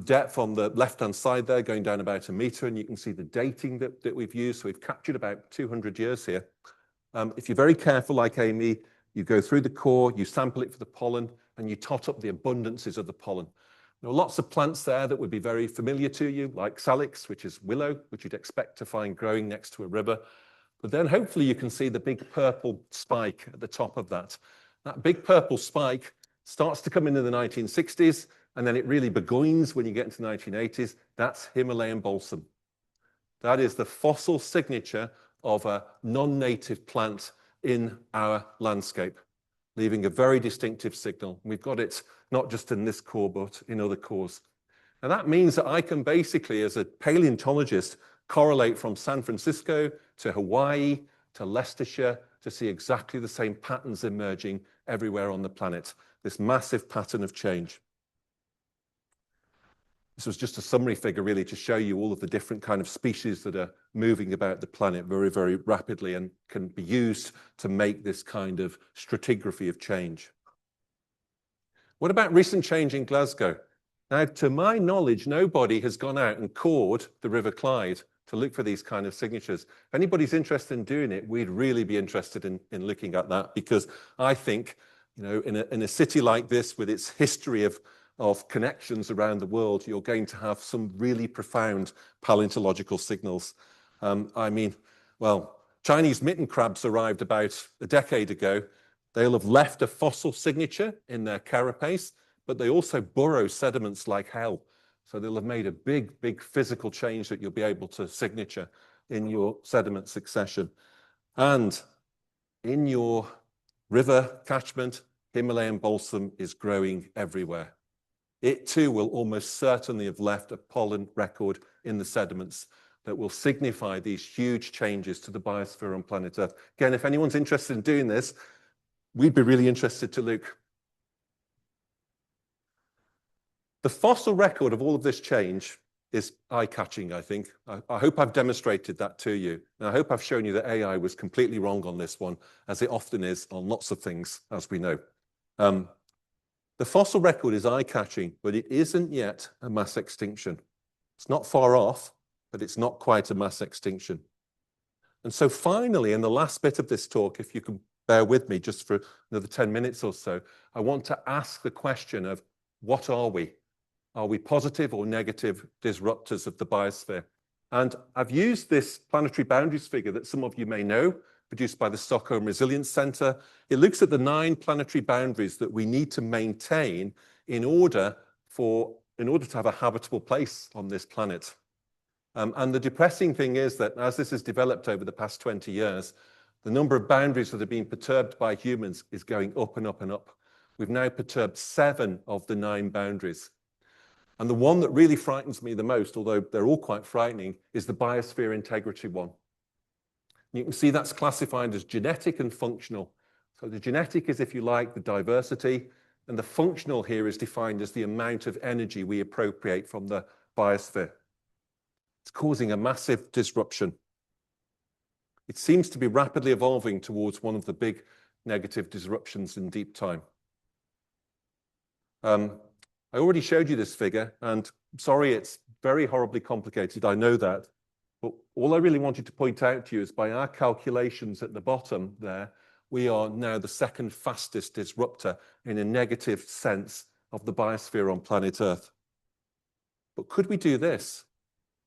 depth on the left-hand side there going down about 1 meter, and you can see the dating that we've used. So we've captured about 200 years here. If you're very careful like Amy, you go through the core, you sample it for the pollen, and you tot up the abundances of the pollen. There are lots of plants there that would be very familiar to you, like salix, which is willow, which you'd expect to find growing next to a river. But then hopefully you can see the big purple spike at the top of that. That big purple spike starts to come in the 1960s, and then it really begins when you get into the 1980s. That's Himalayan balsam. That is the fossil signature of a non-native plant in our landscape, leaving a very distinctive signal. We've got it not just in this core, but in other cores. And that means that I can basically, as a paleontologist, correlate from San Francisco to Hawaii to Leicestershire to see exactly the same patterns emerging everywhere on the planet, this massive pattern of change. This was just a summary figure really to show you all of the different kind of species that are moving about the planet very, very rapidly and can be used to make this kind of stratigraphy of change. What about recent change in Glasgow? Now, to my knowledge, nobody has gone out and cored the River Clyde to look for these kind of signatures. If anybody's interested in doing it, we'd really be interested in looking at that, because I think, you know, in a city like this with its history of connections around the world, you're going to have some really profound paleontological signals. I mean, well, Chinese mitten crabs arrived about a decade ago. They'll have left a fossil signature in their carapace, but they also burrow sediments like hell. So they'll have made a big, big physical change that you'll be able to signature in your sediment succession. And in your river catchment, Himalayan balsam is growing everywhere. It too will almost certainly have left a pollen record in the sediments that will signify these huge changes to the biosphere on planet Earth. Again, if anyone's interested in doing this, we'd be really interested to look. The fossil record of all of this change is eye-catching, I think. I hope I've demonstrated that to you. And I hope I've shown you that AI was completely wrong on this one, as it often is on lots of things, as we know. The fossil record is eye-catching, but it isn't yet a mass extinction. It's not far off, but it's not quite a mass extinction. And so finally, in the last bit of this talk, if you can bear with me just for another 10 minutes or so, I want to ask the question of, what are we? Are we positive or negative disruptors of the biosphere? And I've used this planetary boundaries figure that some of you may know, produced by the Stockholm Resilience Centre. It looks at the 9 planetary boundaries that we need to maintain in order to have a habitable place on this planet. And the depressing thing is that as this has developed over the past 20 years, the number of boundaries that have been perturbed by humans is going up and up and up. We've now perturbed 7 of the 9 boundaries. And the one that really frightens me the most, although they're all quite frightening, is the biosphere integrity one. You can see that's classified as genetic and functional. So the genetic is, if you like, the diversity, and the functional here is defined as the amount of energy we appropriate from the biosphere. It's causing a massive disruption. It seems to be rapidly evolving towards one of the big negative disruptions in deep time. I already showed you this figure, and sorry, it's very horribly complicated, I know that. But all I really wanted to point out to you is by our calculations at the bottom there, we are now the second fastest disruptor in a negative sense of the biosphere on planet Earth. But could we do this?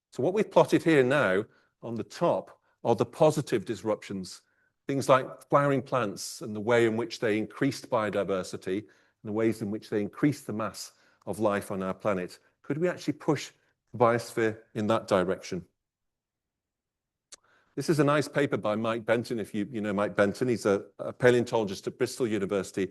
So what we've plotted here now on the top are the positive disruptions, things like flowering plants and the way in which they increased biodiversity and the ways in which they increased the mass of life on our planet. Could we actually push the biosphere in that direction? This is a nice paper by Mike Benton. If you know Mike Benton, he's a paleontologist at Bristol University,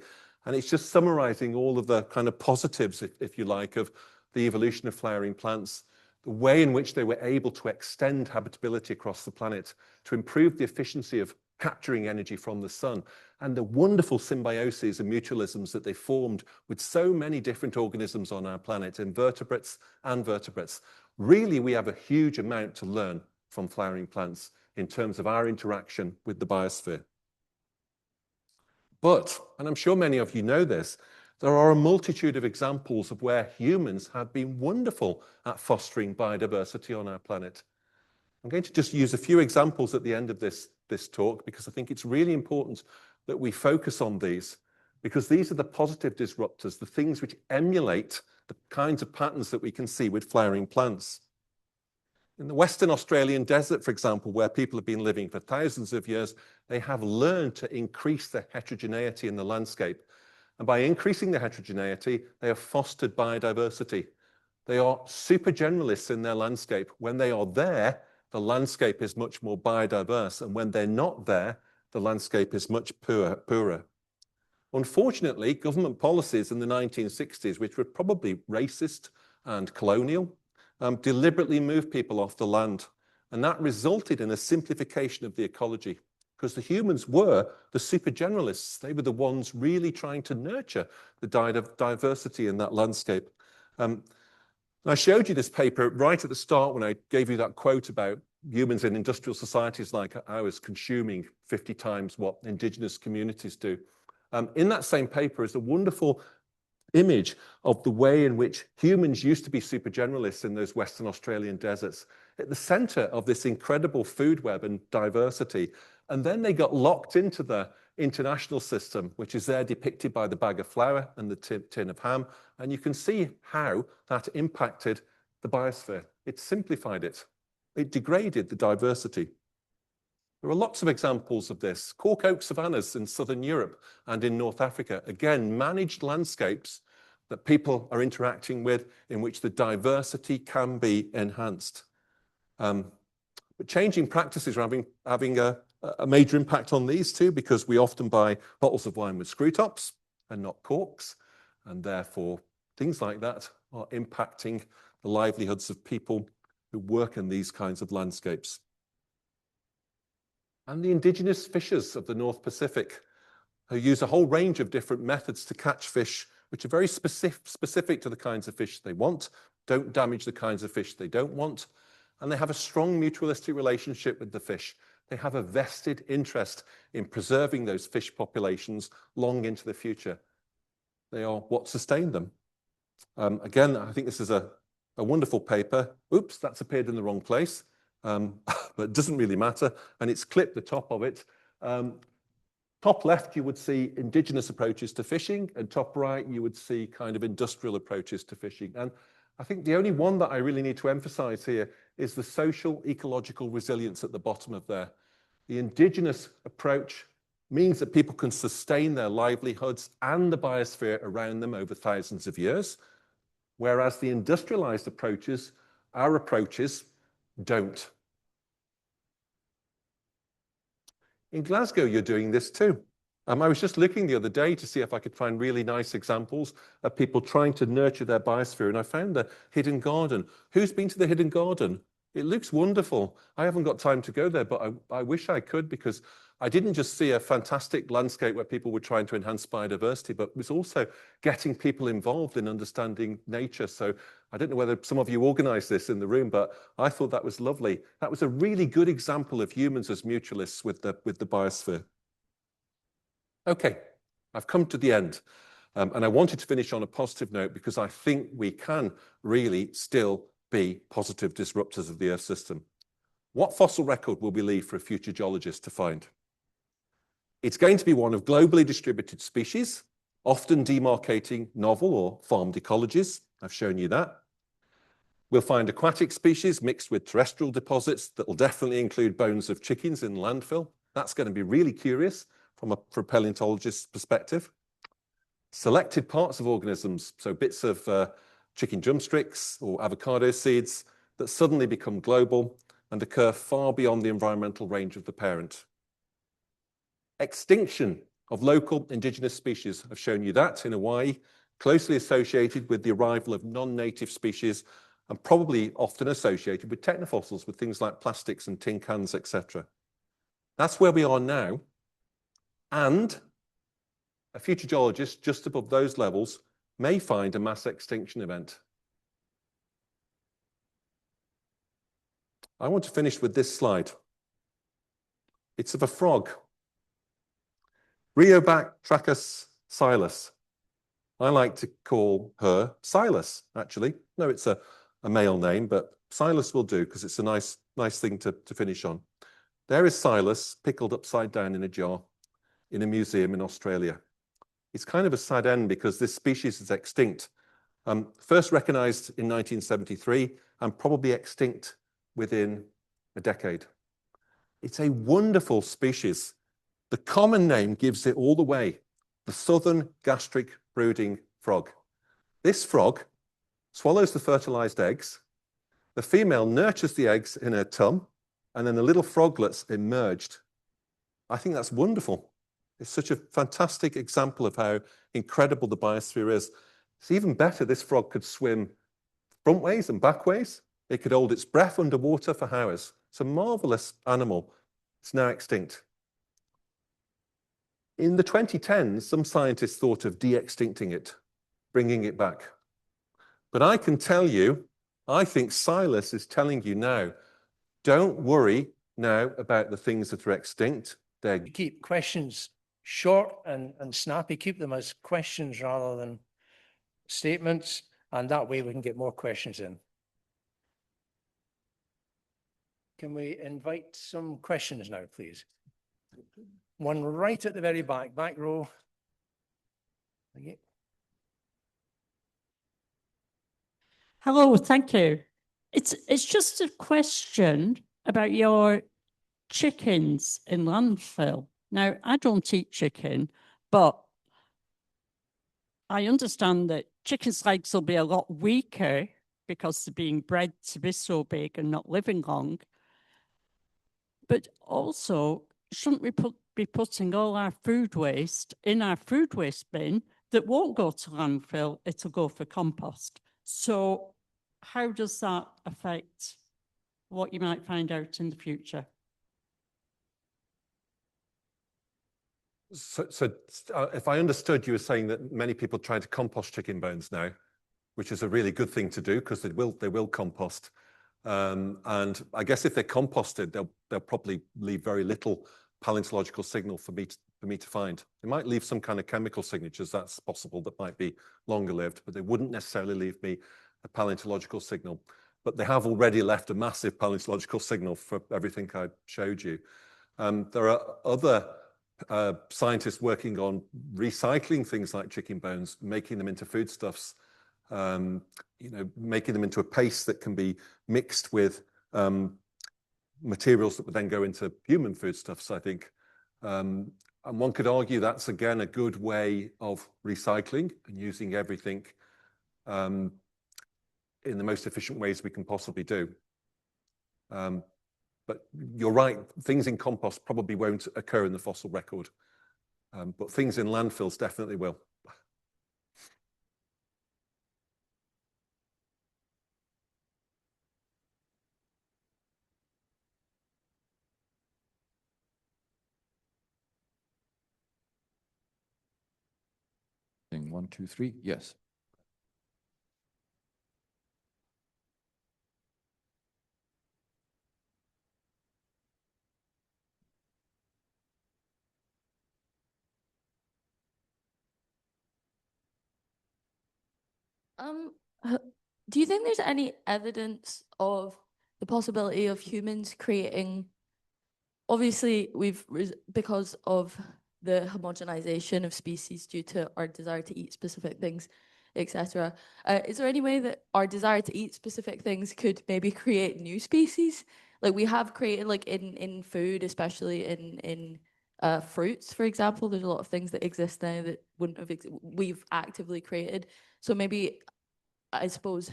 and it's just summarizing all of the kind of positives, if you like, of the evolution of flowering plants, the way in which they were able to extend habitability across the planet, to improve the efficiency of capturing energy from the sun, and the wonderful symbioses and mutualisms that they formed with so many different organisms on our planet, invertebrates and vertebrates. Really, we have a huge amount to learn from flowering plants in terms of our interaction with the biosphere. But, and I'm sure many of you know this, there are a multitude of examples of where humans have been wonderful at fostering biodiversity on our planet. I'm going to just use a few examples at the end of this talk, because I think it's really important that we focus on these, because these are the positive disruptors, the things which emulate the kinds of patterns that we can see with flowering plants. In the Western Australian desert, for example, where people have been living for thousands of years, they have learned to increase the heterogeneity in the landscape. And by increasing the heterogeneity, they have fostered biodiversity. They are super generalists in their landscape. When they are there, the landscape is much more biodiverse. And when they're not there, the landscape is much poorer. Unfortunately, government policies in the 1960s, which were probably racist and colonial, deliberately moved people off the land. And that resulted in a simplification of the ecology, because the humans were the super generalists. They were the ones really trying to nurture the diversity in that landscape. I showed you this paper right at the start when I gave you that quote about humans in industrial societies like ours consuming 50 times what indigenous communities do. In that same paper is a wonderful image of the way in which humans used to be super generalists in those Western Australian deserts, at the center of this incredible food web and diversity. And then they got locked into the international system, which is there depicted by the bag of flour and the tin of ham. And you can see how that impacted the biosphere. It simplified it. It degraded the diversity. There are lots of examples of this. Cork oak savannas in southern Europe and in North Africa, again, managed landscapes that people are interacting with in which the diversity can be enhanced. But changing practices are having a major impact on these too, because we often buy bottles of wine with screw tops and not corks, and therefore things like that are impacting the livelihoods of people who work in these kinds of landscapes. And the indigenous fishers of the North Pacific, who use a whole range of different methods to catch fish, which are very specific to the kinds of fish they want, don't damage the kinds of fish they don't want, and they have a strong mutualistic relationship with the fish. They have a vested interest in preserving those fish populations long into the future. They are what sustain them. Again, I think this is a wonderful paper. Oops, that's appeared in the wrong place. But it doesn't really matter, and it's clipped the top of it. Top left, you would see indigenous approaches to fishing, and top right, you would see kind of industrial approaches to fishing. And I think the only one that I really need to emphasize here is the social ecological resilience at the bottom of there. The indigenous approach means that people can sustain their livelihoods and the biosphere around them over thousands of years, whereas the industrialized approaches, our approaches, don't. In Glasgow, you're doing this too. I was just looking the other day to see if I could find really nice examples of people trying to nurture their biosphere, and I found the Hidden Garden. Who's been to the Hidden Garden? It looks wonderful. I haven't got time to go there, but I wish I could, because I didn't just see a fantastic landscape where people were trying to enhance biodiversity, but was also getting people involved in understanding nature. So I don't know whether some of you organized this in the room, but I thought that was lovely. That was a really good example of humans as mutualists with the biosphere. Okay, I've come to the end. And I wanted to finish on a positive note, because I think we can really still be positive disruptors of the Earth system. What fossil record will we leave for a future geologist to find? It's going to be one of globally distributed species, often demarcating novel or farmed ecologies. I've shown you that. We'll find aquatic species mixed with terrestrial deposits that will definitely include bones of chickens in landfill. That's going to be really curious from a paleontologist's perspective. Selected parts of organisms, so bits of chicken drumsticks or avocado seeds that suddenly become global and occur far beyond the environmental range of the parent. Extinction of local indigenous species. I've shown you that in Hawaii, closely associated with the arrival of non-native species and probably often associated with technofossils, with things like plastics and tin cans, etc. That's where we are now. And a future geologist just above those levels may find a mass extinction event. I want to finish with this slide. It's of a frog. Rheobactrachus silus. I like to call her Silas, actually. No, it's a male name, but Silas will do because it's a nice thing to finish on. There is Silas pickled upside down in a jar in a museum in Australia. It's kind of a sad end because this species is extinct. First recognized in 1973 and probably extinct within a decade. It's a wonderful species. The common name gives it all away, the southern gastric brooding frog. This frog swallows the fertilized eggs. The female nurtures the eggs in her tum, and then the little froglets emerged. I think that's wonderful. It's such a fantastic example of how incredible the biosphere is. It's even better, this frog could swim front ways and back ways. It could hold its breath underwater for hours. It's a marvelous animal. It's now extinct. In the 2010s, some scientists thought of de-extincting it, bringing it back. But I can tell you, I think Silas is telling you now, don't worry now about the things that are extinct. They're... Keep questions short and snappy. Keep them as questions rather than statements, and that way we can get more questions in. Can we invite some questions now, please? One right at the very back row. Okay. Hello, thank you. It's just a question about your chickens in landfill. Now, I don't eat chicken, but I understand that chickens' legs will be a lot weaker because they're being bred to be so big and not living long. But also, shouldn't we be putting all our food waste in our food waste bin that won't go to landfill, it'll go for compost? So how does that affect what you might find out in the future? So if I understood, you were saying that many people try to compost chicken bones now, which is a really good thing to do because they will compost. And I guess if they're composted, they'll probably leave very little paleontological signal for me to find. They might leave some kind of chemical signatures, that's possible, that might be longer lived, but they wouldn't necessarily leave me a paleontological signal. But they have already left a massive paleontological signal for everything I showed you. There are other scientists working on recycling things like chicken bones, making them into foodstuffs, making them into a paste that can be mixed with materials that would then go into human foodstuffs, I think. And one could argue that's, again, a good way of recycling and using everything in the most efficient ways we can possibly do. But you're right, things in compost probably won't occur in the fossil record, but things in landfills definitely will. Thing 1, 2, 3, yes. Do you think there's any evidence of the possibility of humans creating, obviously because of the homogenization of species due to our desire to eat specific things, etc. Is there any way that our desire to eat specific things could maybe create new species? Like we have created, like in food, especially in fruits, for example, there's a lot of things that exist now that wouldn't have we've actively created. So maybe, I suppose,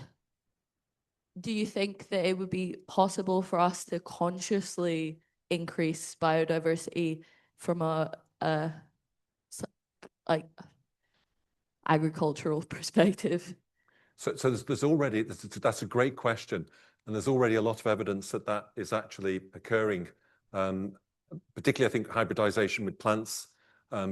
do you think that it would be possible for us to consciously increase biodiversity from a like agricultural perspective? So there's already, that's a great question. And there's already a lot of evidence that that is actually occurring. Particularly, I think, hybridization with plants,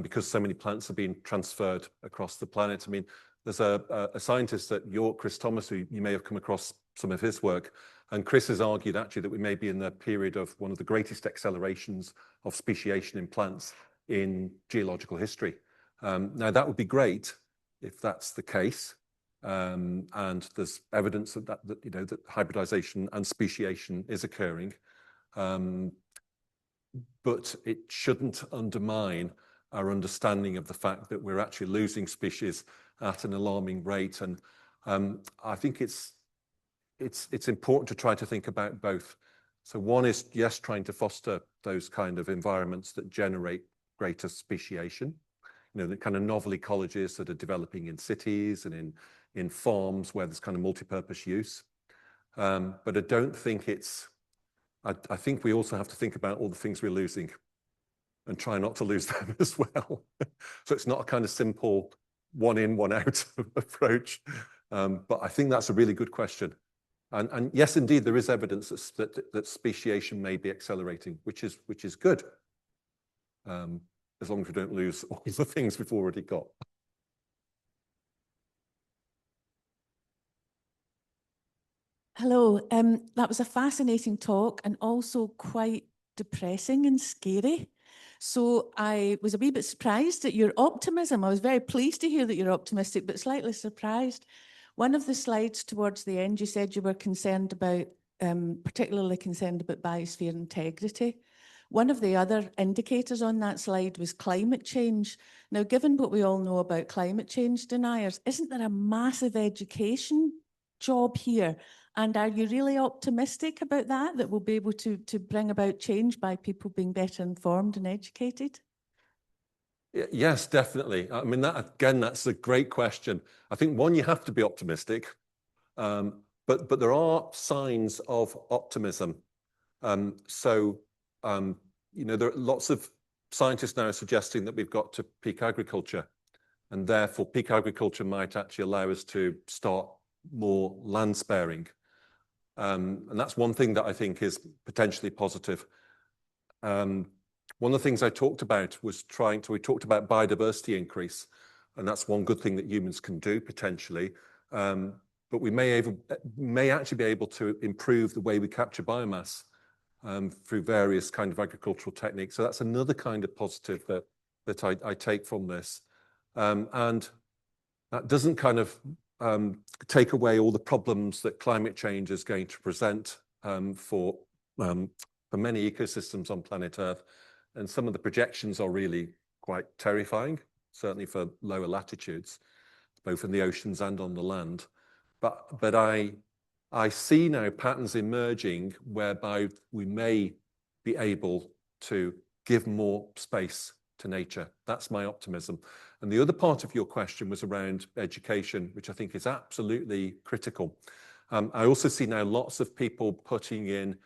because so many plants are being transferred across the planet. I mean, there's a scientist at York, Chris Thomas, who you may have come across some of his work. And Chris has argued actually that we may be in the period of one of the greatest accelerations of speciation in plants in geological history. Now, that would be great if that's the case. And there's evidence that you know, that hybridization and speciation is occurring. But it shouldn't undermine our understanding of the fact that we're actually losing species at an alarming rate. And I think it's important to try to think about both. So one is, yes, trying to foster those kind of environments that generate greater speciation, you know, the kind of novel ecologies that are developing in cities and in farms where there's kind of multi-purpose use. But I don't think it's, I think we also have to think about all the things we're losing and try not to lose them as well. So it's not a kind of simple one in, one out approach. But I think that's a really good question. And yes, indeed, there is evidence that speciation may be accelerating, which is good, as long as we don't lose all the things we've already got. Hello, that was a fascinating talk and also quite depressing and scary. So I was a wee bit surprised at your optimism. I was very pleased to hear that you're optimistic, but slightly surprised. One of the slides towards the end, you said you were concerned about, particularly concerned about biosphere integrity. One of the other indicators on that slide was climate change. Now, given what we all know about climate change deniers, isn't there a massive education job here? And are you really optimistic about that we'll be able to bring about change by people being better informed and educated? Yes, definitely. I mean, that again, that's a great question. I think one, you have to be optimistic, but there are signs of optimism. You know, there are lots of scientists now suggesting that we've got to peak agriculture, and therefore peak agriculture might actually allow us to start more land sparing. And that's one thing that I think is potentially positive. One of the things I talked about was we talked about biodiversity increase, and that's one good thing that humans can do potentially. But we may actually be able to improve the way we capture biomass through various kind of agricultural techniques. So that's another kind of positive that I take from this. And that doesn't kind of take away all the problems that climate change is going to present for many ecosystems on planet Earth. And some of the projections are really quite terrifying, certainly for lower latitudes, both in the oceans and on the land. But I see now patterns emerging whereby we may be able to give more space to nature. That's my optimism. And the other part of your question was around education, which I think is absolutely critical. I also see now lots of people putting in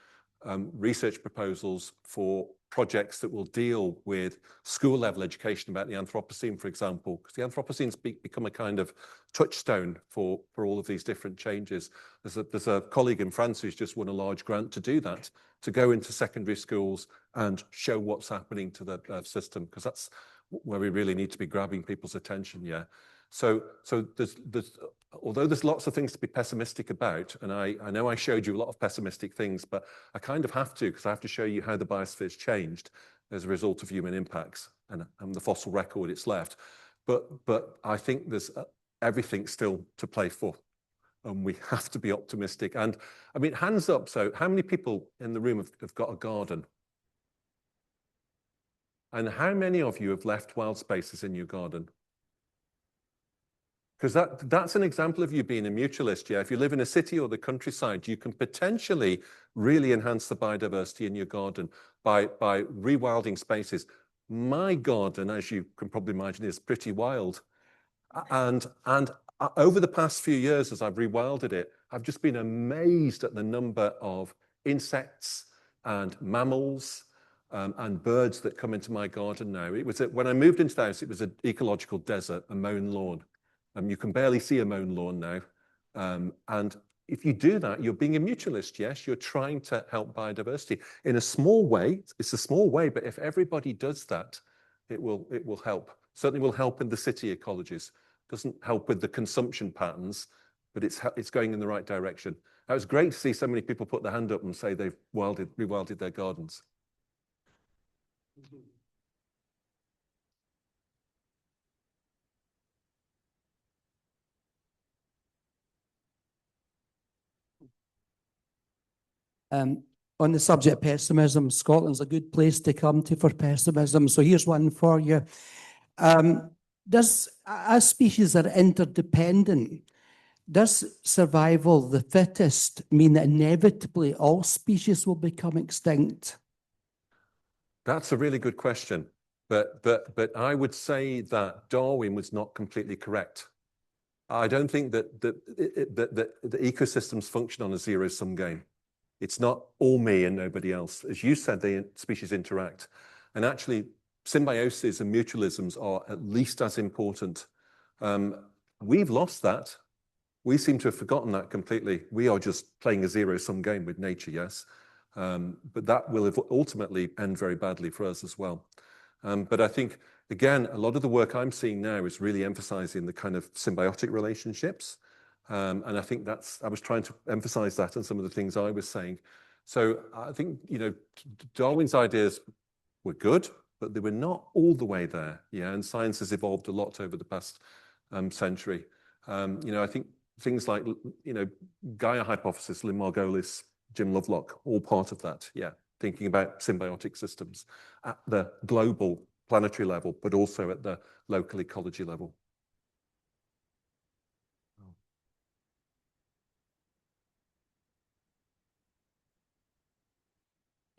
research proposals for projects that will deal with school level education about the Anthropocene, for example, because the Anthropocene's become a kind of touchstone for all of these different changes. There's a colleague in France who's just won a large grant to do that, to go into secondary schools and show what's happening to the system, because that's where we really need to be grabbing people's attention. Yeah. So although there's lots of things to be pessimistic about, and I know I showed you a lot of pessimistic things, but I kind of have to, because I have to show you how the biosphere's changed as a result of human impacts and the fossil record it's left. But I think there's everything still to play for, and we have to be optimistic. And I mean, hands up. So how many people in the room have got a garden? And how many of you have left wild spaces in your garden? Because that's an example of you being a mutualist. Yeah, if you live in a city or the countryside, you can potentially really enhance the biodiversity in your garden by rewilding spaces. My garden, as you can probably imagine, is pretty wild. And over the past few years, as I've rewilded it, I've just been amazed at the number of insects and mammals and birds that come into my garden now. It was when I moved into the house, it was an ecological desert, a mown lawn. You can barely see a mown lawn now. And if you do that, you're being a mutualist, yes? You're trying to help biodiversity. In a small way, it's a small way, but if everybody does that, it will help. Certainly will help in the city ecologies. Doesn't help with the consumption patterns, but it's going in the right direction. It was great to see so many people put their hand up and say they've rewilded their gardens. On the subject of pessimism, Scotland's a good place to come to for pessimism. So here's one for you. As species are interdependent, does survival of the fittest mean that inevitably all species will become extinct? That's a really good question. But I would say that Darwin was not completely correct. I don't think that the ecosystems function on a zero-sum game. It's not all me and nobody else. As you said, the species interact. And actually, symbiosis and mutualisms are at least as important. We've lost that. We seem to have forgotten that completely. We are just playing a zero-sum game with nature, yes. But that will ultimately end very badly for us as well. But I think, again, a lot of the work I'm seeing now is really emphasizing the kind of symbiotic relationships. And I think I was trying to emphasize that in some of the things I was saying. So I think, Darwin's ideas were good, but they were not all the way there. Yeah, and science has evolved a lot over the past century. I think things like, Gaia hypothesis, Lynn Margolis, Jim Lovelock, all part of that. Yeah, thinking about symbiotic systems at the global planetary level, but also at the local ecology level.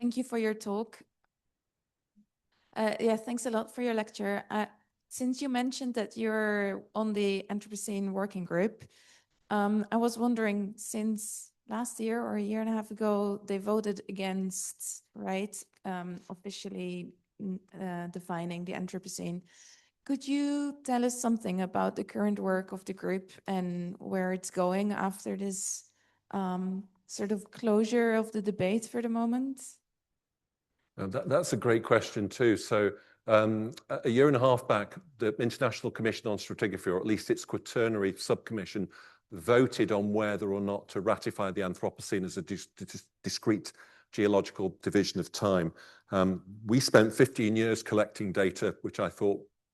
Thank you for your talk. Yeah, thanks a lot for your lecture. Since you mentioned that you're on the Anthropocene working group, I was wondering, since last year or a year and a half ago, they voted against, right, officially defining the Anthropocene. Could you tell us something about the current work of the group and where it's going after this sort of closure of the debate for the moment? That's a great question too. So a year and a half back, the International Commission on Stratigraphy, or at least its quaternary subcommission, voted on whether or not to ratify the Anthropocene as a discrete geological division of time. We spent 15 years collecting data, which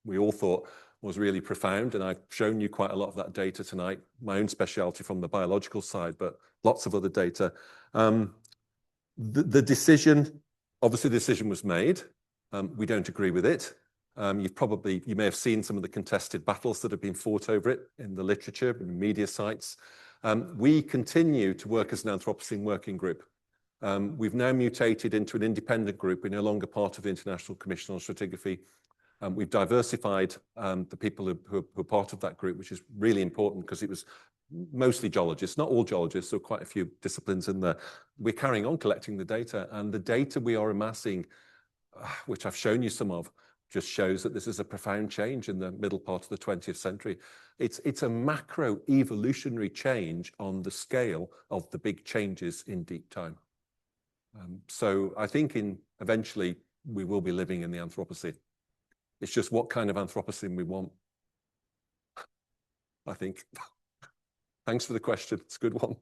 we all thought was really profound. And I've shown you quite a lot of that data tonight, my own specialty from the biological side, but lots of other data. The decision, obviously the decision was made. We don't agree with it. You may have seen some of the contested battles that have been fought over it in the literature, in media sites. We continue to work as an Anthropocene working group. We've now mutated into an independent group. We're no longer part of the International Commission on Stratigraphy. We've diversified the people who are part of that group, which is really important because it was mostly geologists, not all geologists, so quite a few disciplines in there. We're carrying on collecting the data, and the data we are amassing, which I've shown you some of, just shows that this is a profound change in the middle part of the 20th century. It's a macro evolutionary change on the scale of the big changes in deep time. So I think eventually we will be living in the Anthropocene. It's just what kind of Anthropocene we want, I think. Thanks for the question. It's a good one.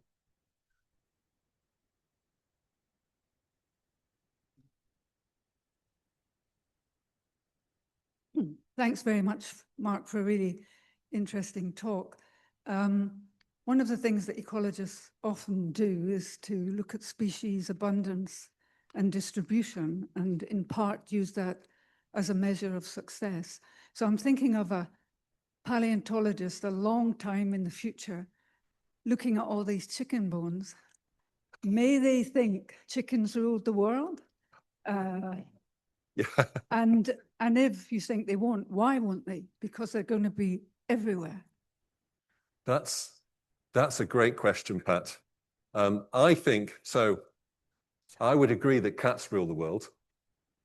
Thanks very much, Mark, for a really interesting talk. One of the things that ecologists often do is to look at species abundance and distribution, and in part use that as a measure of success. So I'm thinking of a paleontologist a long time in the future, looking at all these chicken bones, may they think chickens ruled the world? Yeah. And if you think they won't, why won't they? Because they're going to be everywhere. That's a great question, Pat. I think so. I would agree that cats rule the world,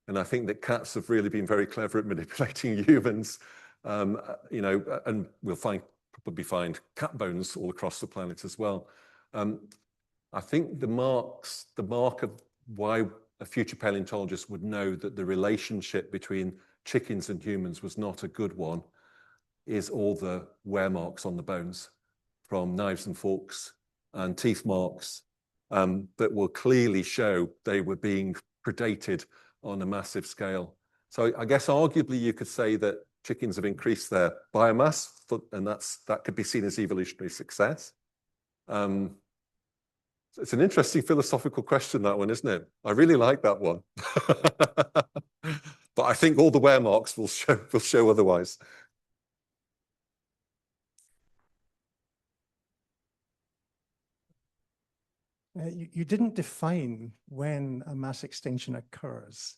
and I think that cats have really been very clever at manipulating humans. You know, and we'll probably find cat bones all across the planet as well. I think the mark of why a future paleontologist would know that the relationship between chickens and humans was not a good one is all the wear marks on the bones from knives and forks and teeth marks that will clearly show they were being predated on a massive scale. So I guess arguably you could say that chickens have increased their biomass, and that could be seen as evolutionary success. It's an interesting philosophical question, that one, isn't it? I really like that one. But I think all the wear marks will show otherwise. You didn't define when a mass extinction occurs.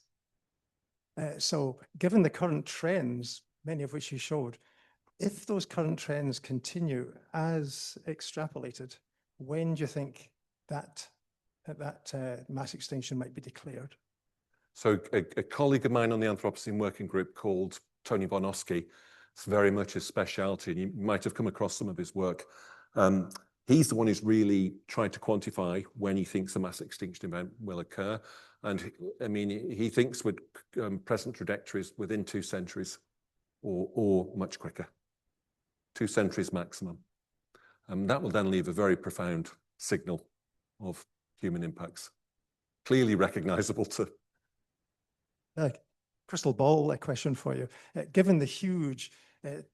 So given the current trends, many of which you showed, if those current trends continue as extrapolated, when do you think that mass extinction might be declared? So a colleague of mine on the Anthropocene working group called Tony Bonoski, it's very much his specialty, and you might have come across some of his work. He's the one who's really tried to quantify when he thinks a mass extinction event will occur. And I mean, he thinks with present trajectories within 2 centuries or much quicker, 2 centuries maximum. That will then leave a very profound signal of human impacts, clearly recognizable to. Crystal ball, a question for you. Given the huge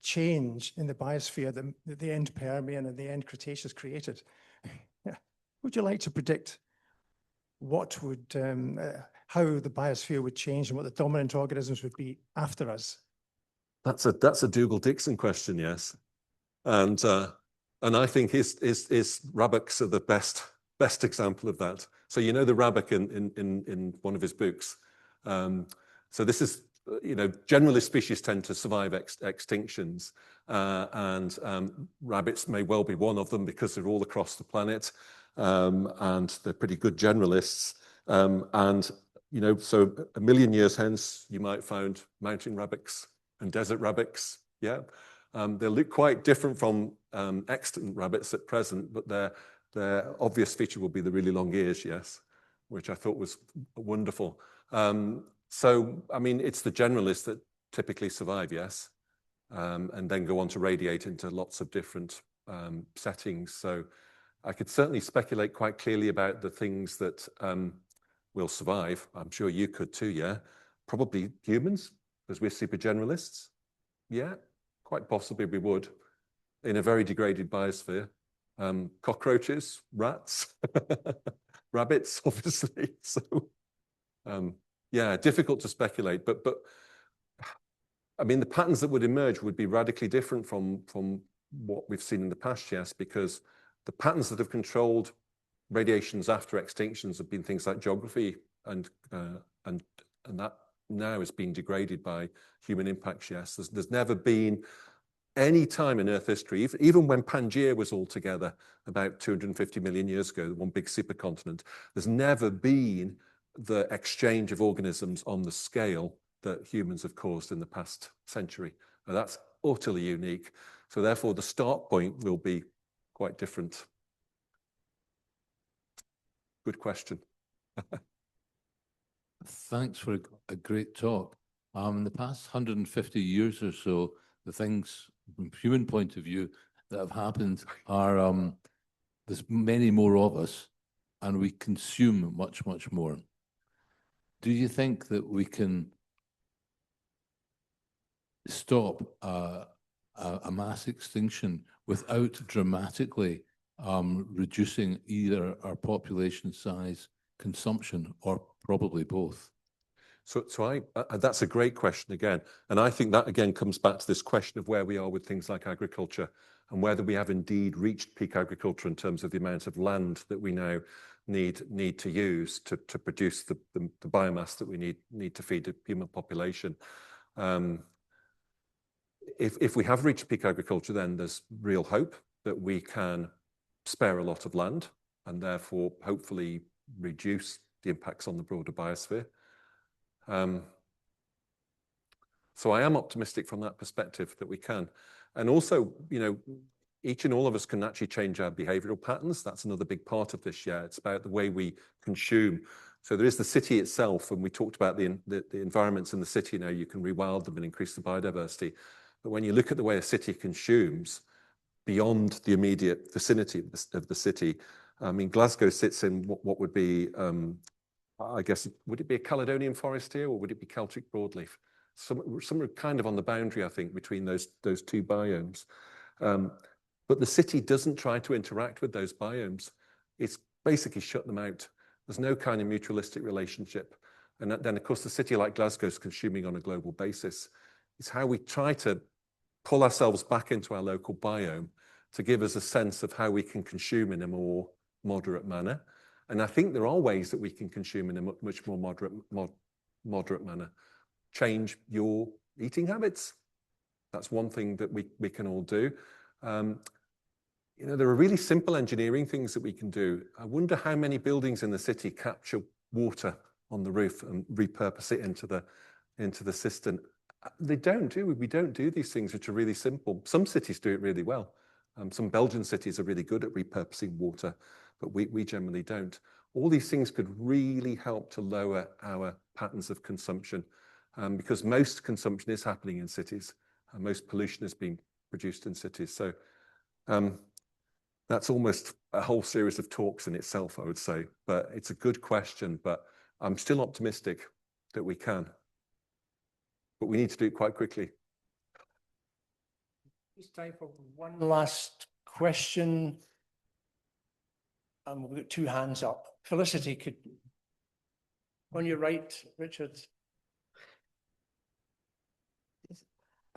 change in the biosphere that the end Permian and the end Cretaceous created, would you like to predict what would, how the biosphere would change and what the dominant organisms would be after us? That's a Dougal-Dixon question, yes. And I think his rabbits are the best example of that. So you know the rabbit in one of his books. So this is, you know, generalist species tend to survive extinctions, and rabbits may well be one of them because they're all across the planet, and they're pretty good generalists. And you know, so 1 million years hence, you might find mountain rabbits and desert rabbits. Yeah, they look quite different from extant rabbits at present, but their obvious feature will be the really long ears. Yes, which I thought was wonderful. So, I mean, it's the generalists that typically survive, yes, and then go on to radiate into lots of different settings. So I could certainly speculate quite clearly about the things that will survive. I'm sure you could too, yeah. Probably humans, because we're super generalists. Yeah, quite possibly we would, in a very degraded biosphere. Cockroaches, rats, rabbits, obviously. So, yeah, difficult to speculate, but I mean, the patterns that would emerge would be radically different from what we've seen in the past, yes, because the patterns that have controlled radiations after extinctions have been things like geography, and that now is being degraded by human impacts, yes. There's never been any time in Earth history, even when Pangaea was all together about 250 million years ago, one big supercontinent, there's never been the exchange of organisms on the scale that humans have caused in the past century. Now, that's utterly unique. So therefore, the start point will be quite different. Good question. Thanks for a great talk. In the past 150 years or so, the things from human point of view that have happened are there's many more of us, and we consume much, much more. Do you think that we can stop a mass extinction without dramatically reducing either our population size, consumption, or probably both? That's a great question again. And I think that again comes back to this question of where we are with things like agriculture and whether we have indeed reached peak agriculture in terms of the amount of land that we now need to use to produce the biomass that we need to feed the human population. If we have reached peak agriculture, then there's real hope that we can spare a lot of land and therefore hopefully reduce the impacts on the broader biosphere. So I am optimistic from that perspective that we can. And also, you know, each and all of us can actually change our behavioral patterns. That's another big part of this. Yeah, it's about the way we consume. So there is the city itself, and we talked about the environments in the city. Now you can rewild them and increase the biodiversity. But when you look at the way a city consumes beyond the immediate vicinity of the city, I mean, Glasgow sits in what would be, I guess, would it be a Caledonian forest here, or would it be Celtic broadleaf? Somewhere kind of on the boundary, I think, between those two biomes. But the city doesn't try to interact with those biomes. It's basically shut them out. There's no kind of mutualistic relationship. And then, of course, the city like Glasgow is consuming on a global basis. It's how we try to pull ourselves back into our local biome to give us a sense of how we can consume in a more moderate manner. And I think there are ways that we can consume in a much more moderate manner. Change your eating habits. That's one thing that we can all do. You know, there are really simple engineering things that we can do. I wonder how many buildings in the city capture water on the roof and repurpose it into the cistern. They don't, do we? We don't do these things which are really simple. Some cities do it really well. Some Belgian cities are really good at repurposing water, but we generally don't. All these things could really help to lower our patterns of consumption, because most consumption is happening in cities, and most pollution is being produced in cities. So that's almost a whole series of talks in itself, I would say. But it's a good question, but I'm still optimistic that we can. But we need to do it quite quickly. It's time for one last question. And we've got two hands up. Felicity, could on your right, Richard.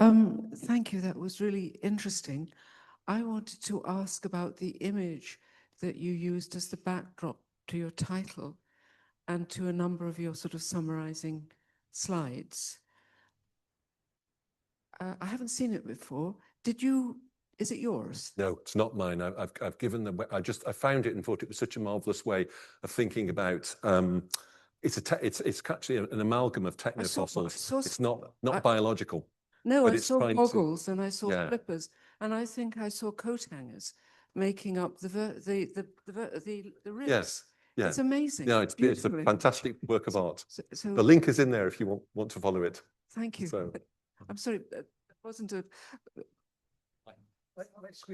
Thank you. That was really interesting. I wanted to ask about the image that you used as the backdrop to your title and to a number of your sort of summarizing slides. I haven't seen it before. Is it yours? No, it's not mine. I've given them. I found it and thought it was such a marvelous way of thinking about. It's actually an amalgam of technofossils. It's not biological. No, I saw goggles and I saw flippers, and I think I saw coat hangers making up the ribs. Yes, yeah. It's amazing. Yeah, it's a fantastic work of art. So the link is in there if you want to follow it. Thank you. So, I'm sorry, it wasn't a.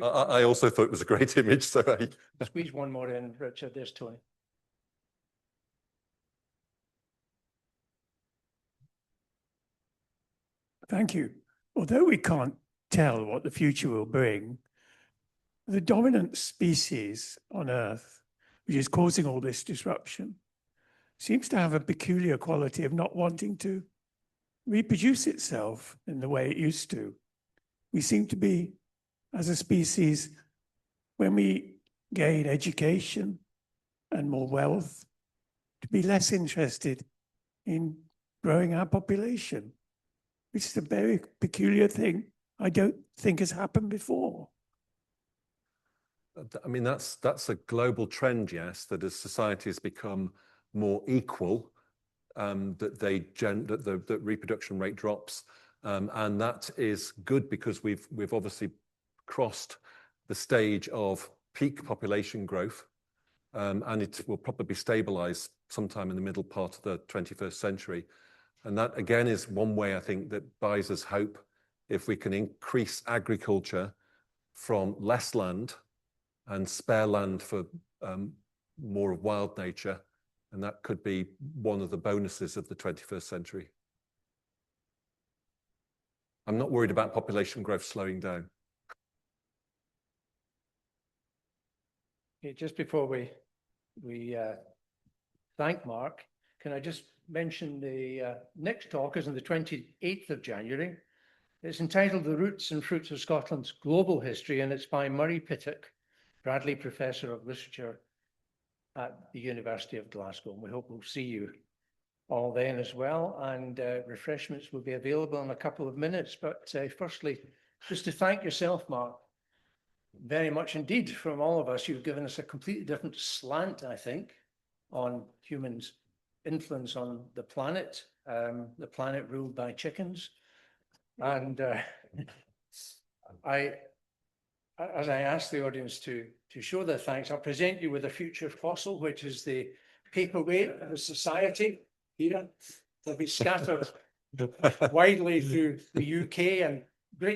I also thought it was a great image. So squeeze one more in, Richard. There's Tony. Thank you. Although we can't tell what the future will bring, the dominant species on Earth, which is causing all this disruption, seems to have a peculiar quality of not wanting to reproduce itself in the way it used to. We seem to be, as a species, when we gain education and more wealth, to be less interested in growing our population, which is a very peculiar thing I don't think has happened before. I mean, that's a global trend, yes, that as societies become more equal, that reproduction rate drops. And that is good because we've obviously crossed the stage of peak population growth, and it will probably stabilize sometime in the middle part of the 21st century. And that, again, is one way I think that buys us hope. If we can increase agriculture from less land and spare land for more of wild nature, and that could be one of the bonuses of the 21st century. I'm not worried about population growth slowing down. Okay, just before we thank Mark, can I just mention the next talk is on the 28th of January. It's entitled The Roots and Fruits of Scotland's Global History, and it's by Murray Pittock, Bradley Professor of Literature at the University of Glasgow. And we hope we'll see you all then as well. And refreshments will be available in a couple of minutes. But firstly, just to thank yourself, Mark, very much indeed from all of us. You've given us a completely different slant, I think, on humans' influence on the planet ruled by chickens. And as I ask the audience to show their thanks, I'll present you with a future fossil, which is the paperweight of the society here. They'll be scattered widely through the UK and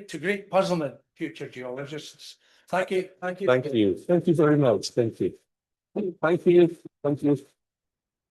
to great puzzlement, future geologists. Thank you. Thank you. Thank you. Thank you very much. Thank you. Thank you. Thank you.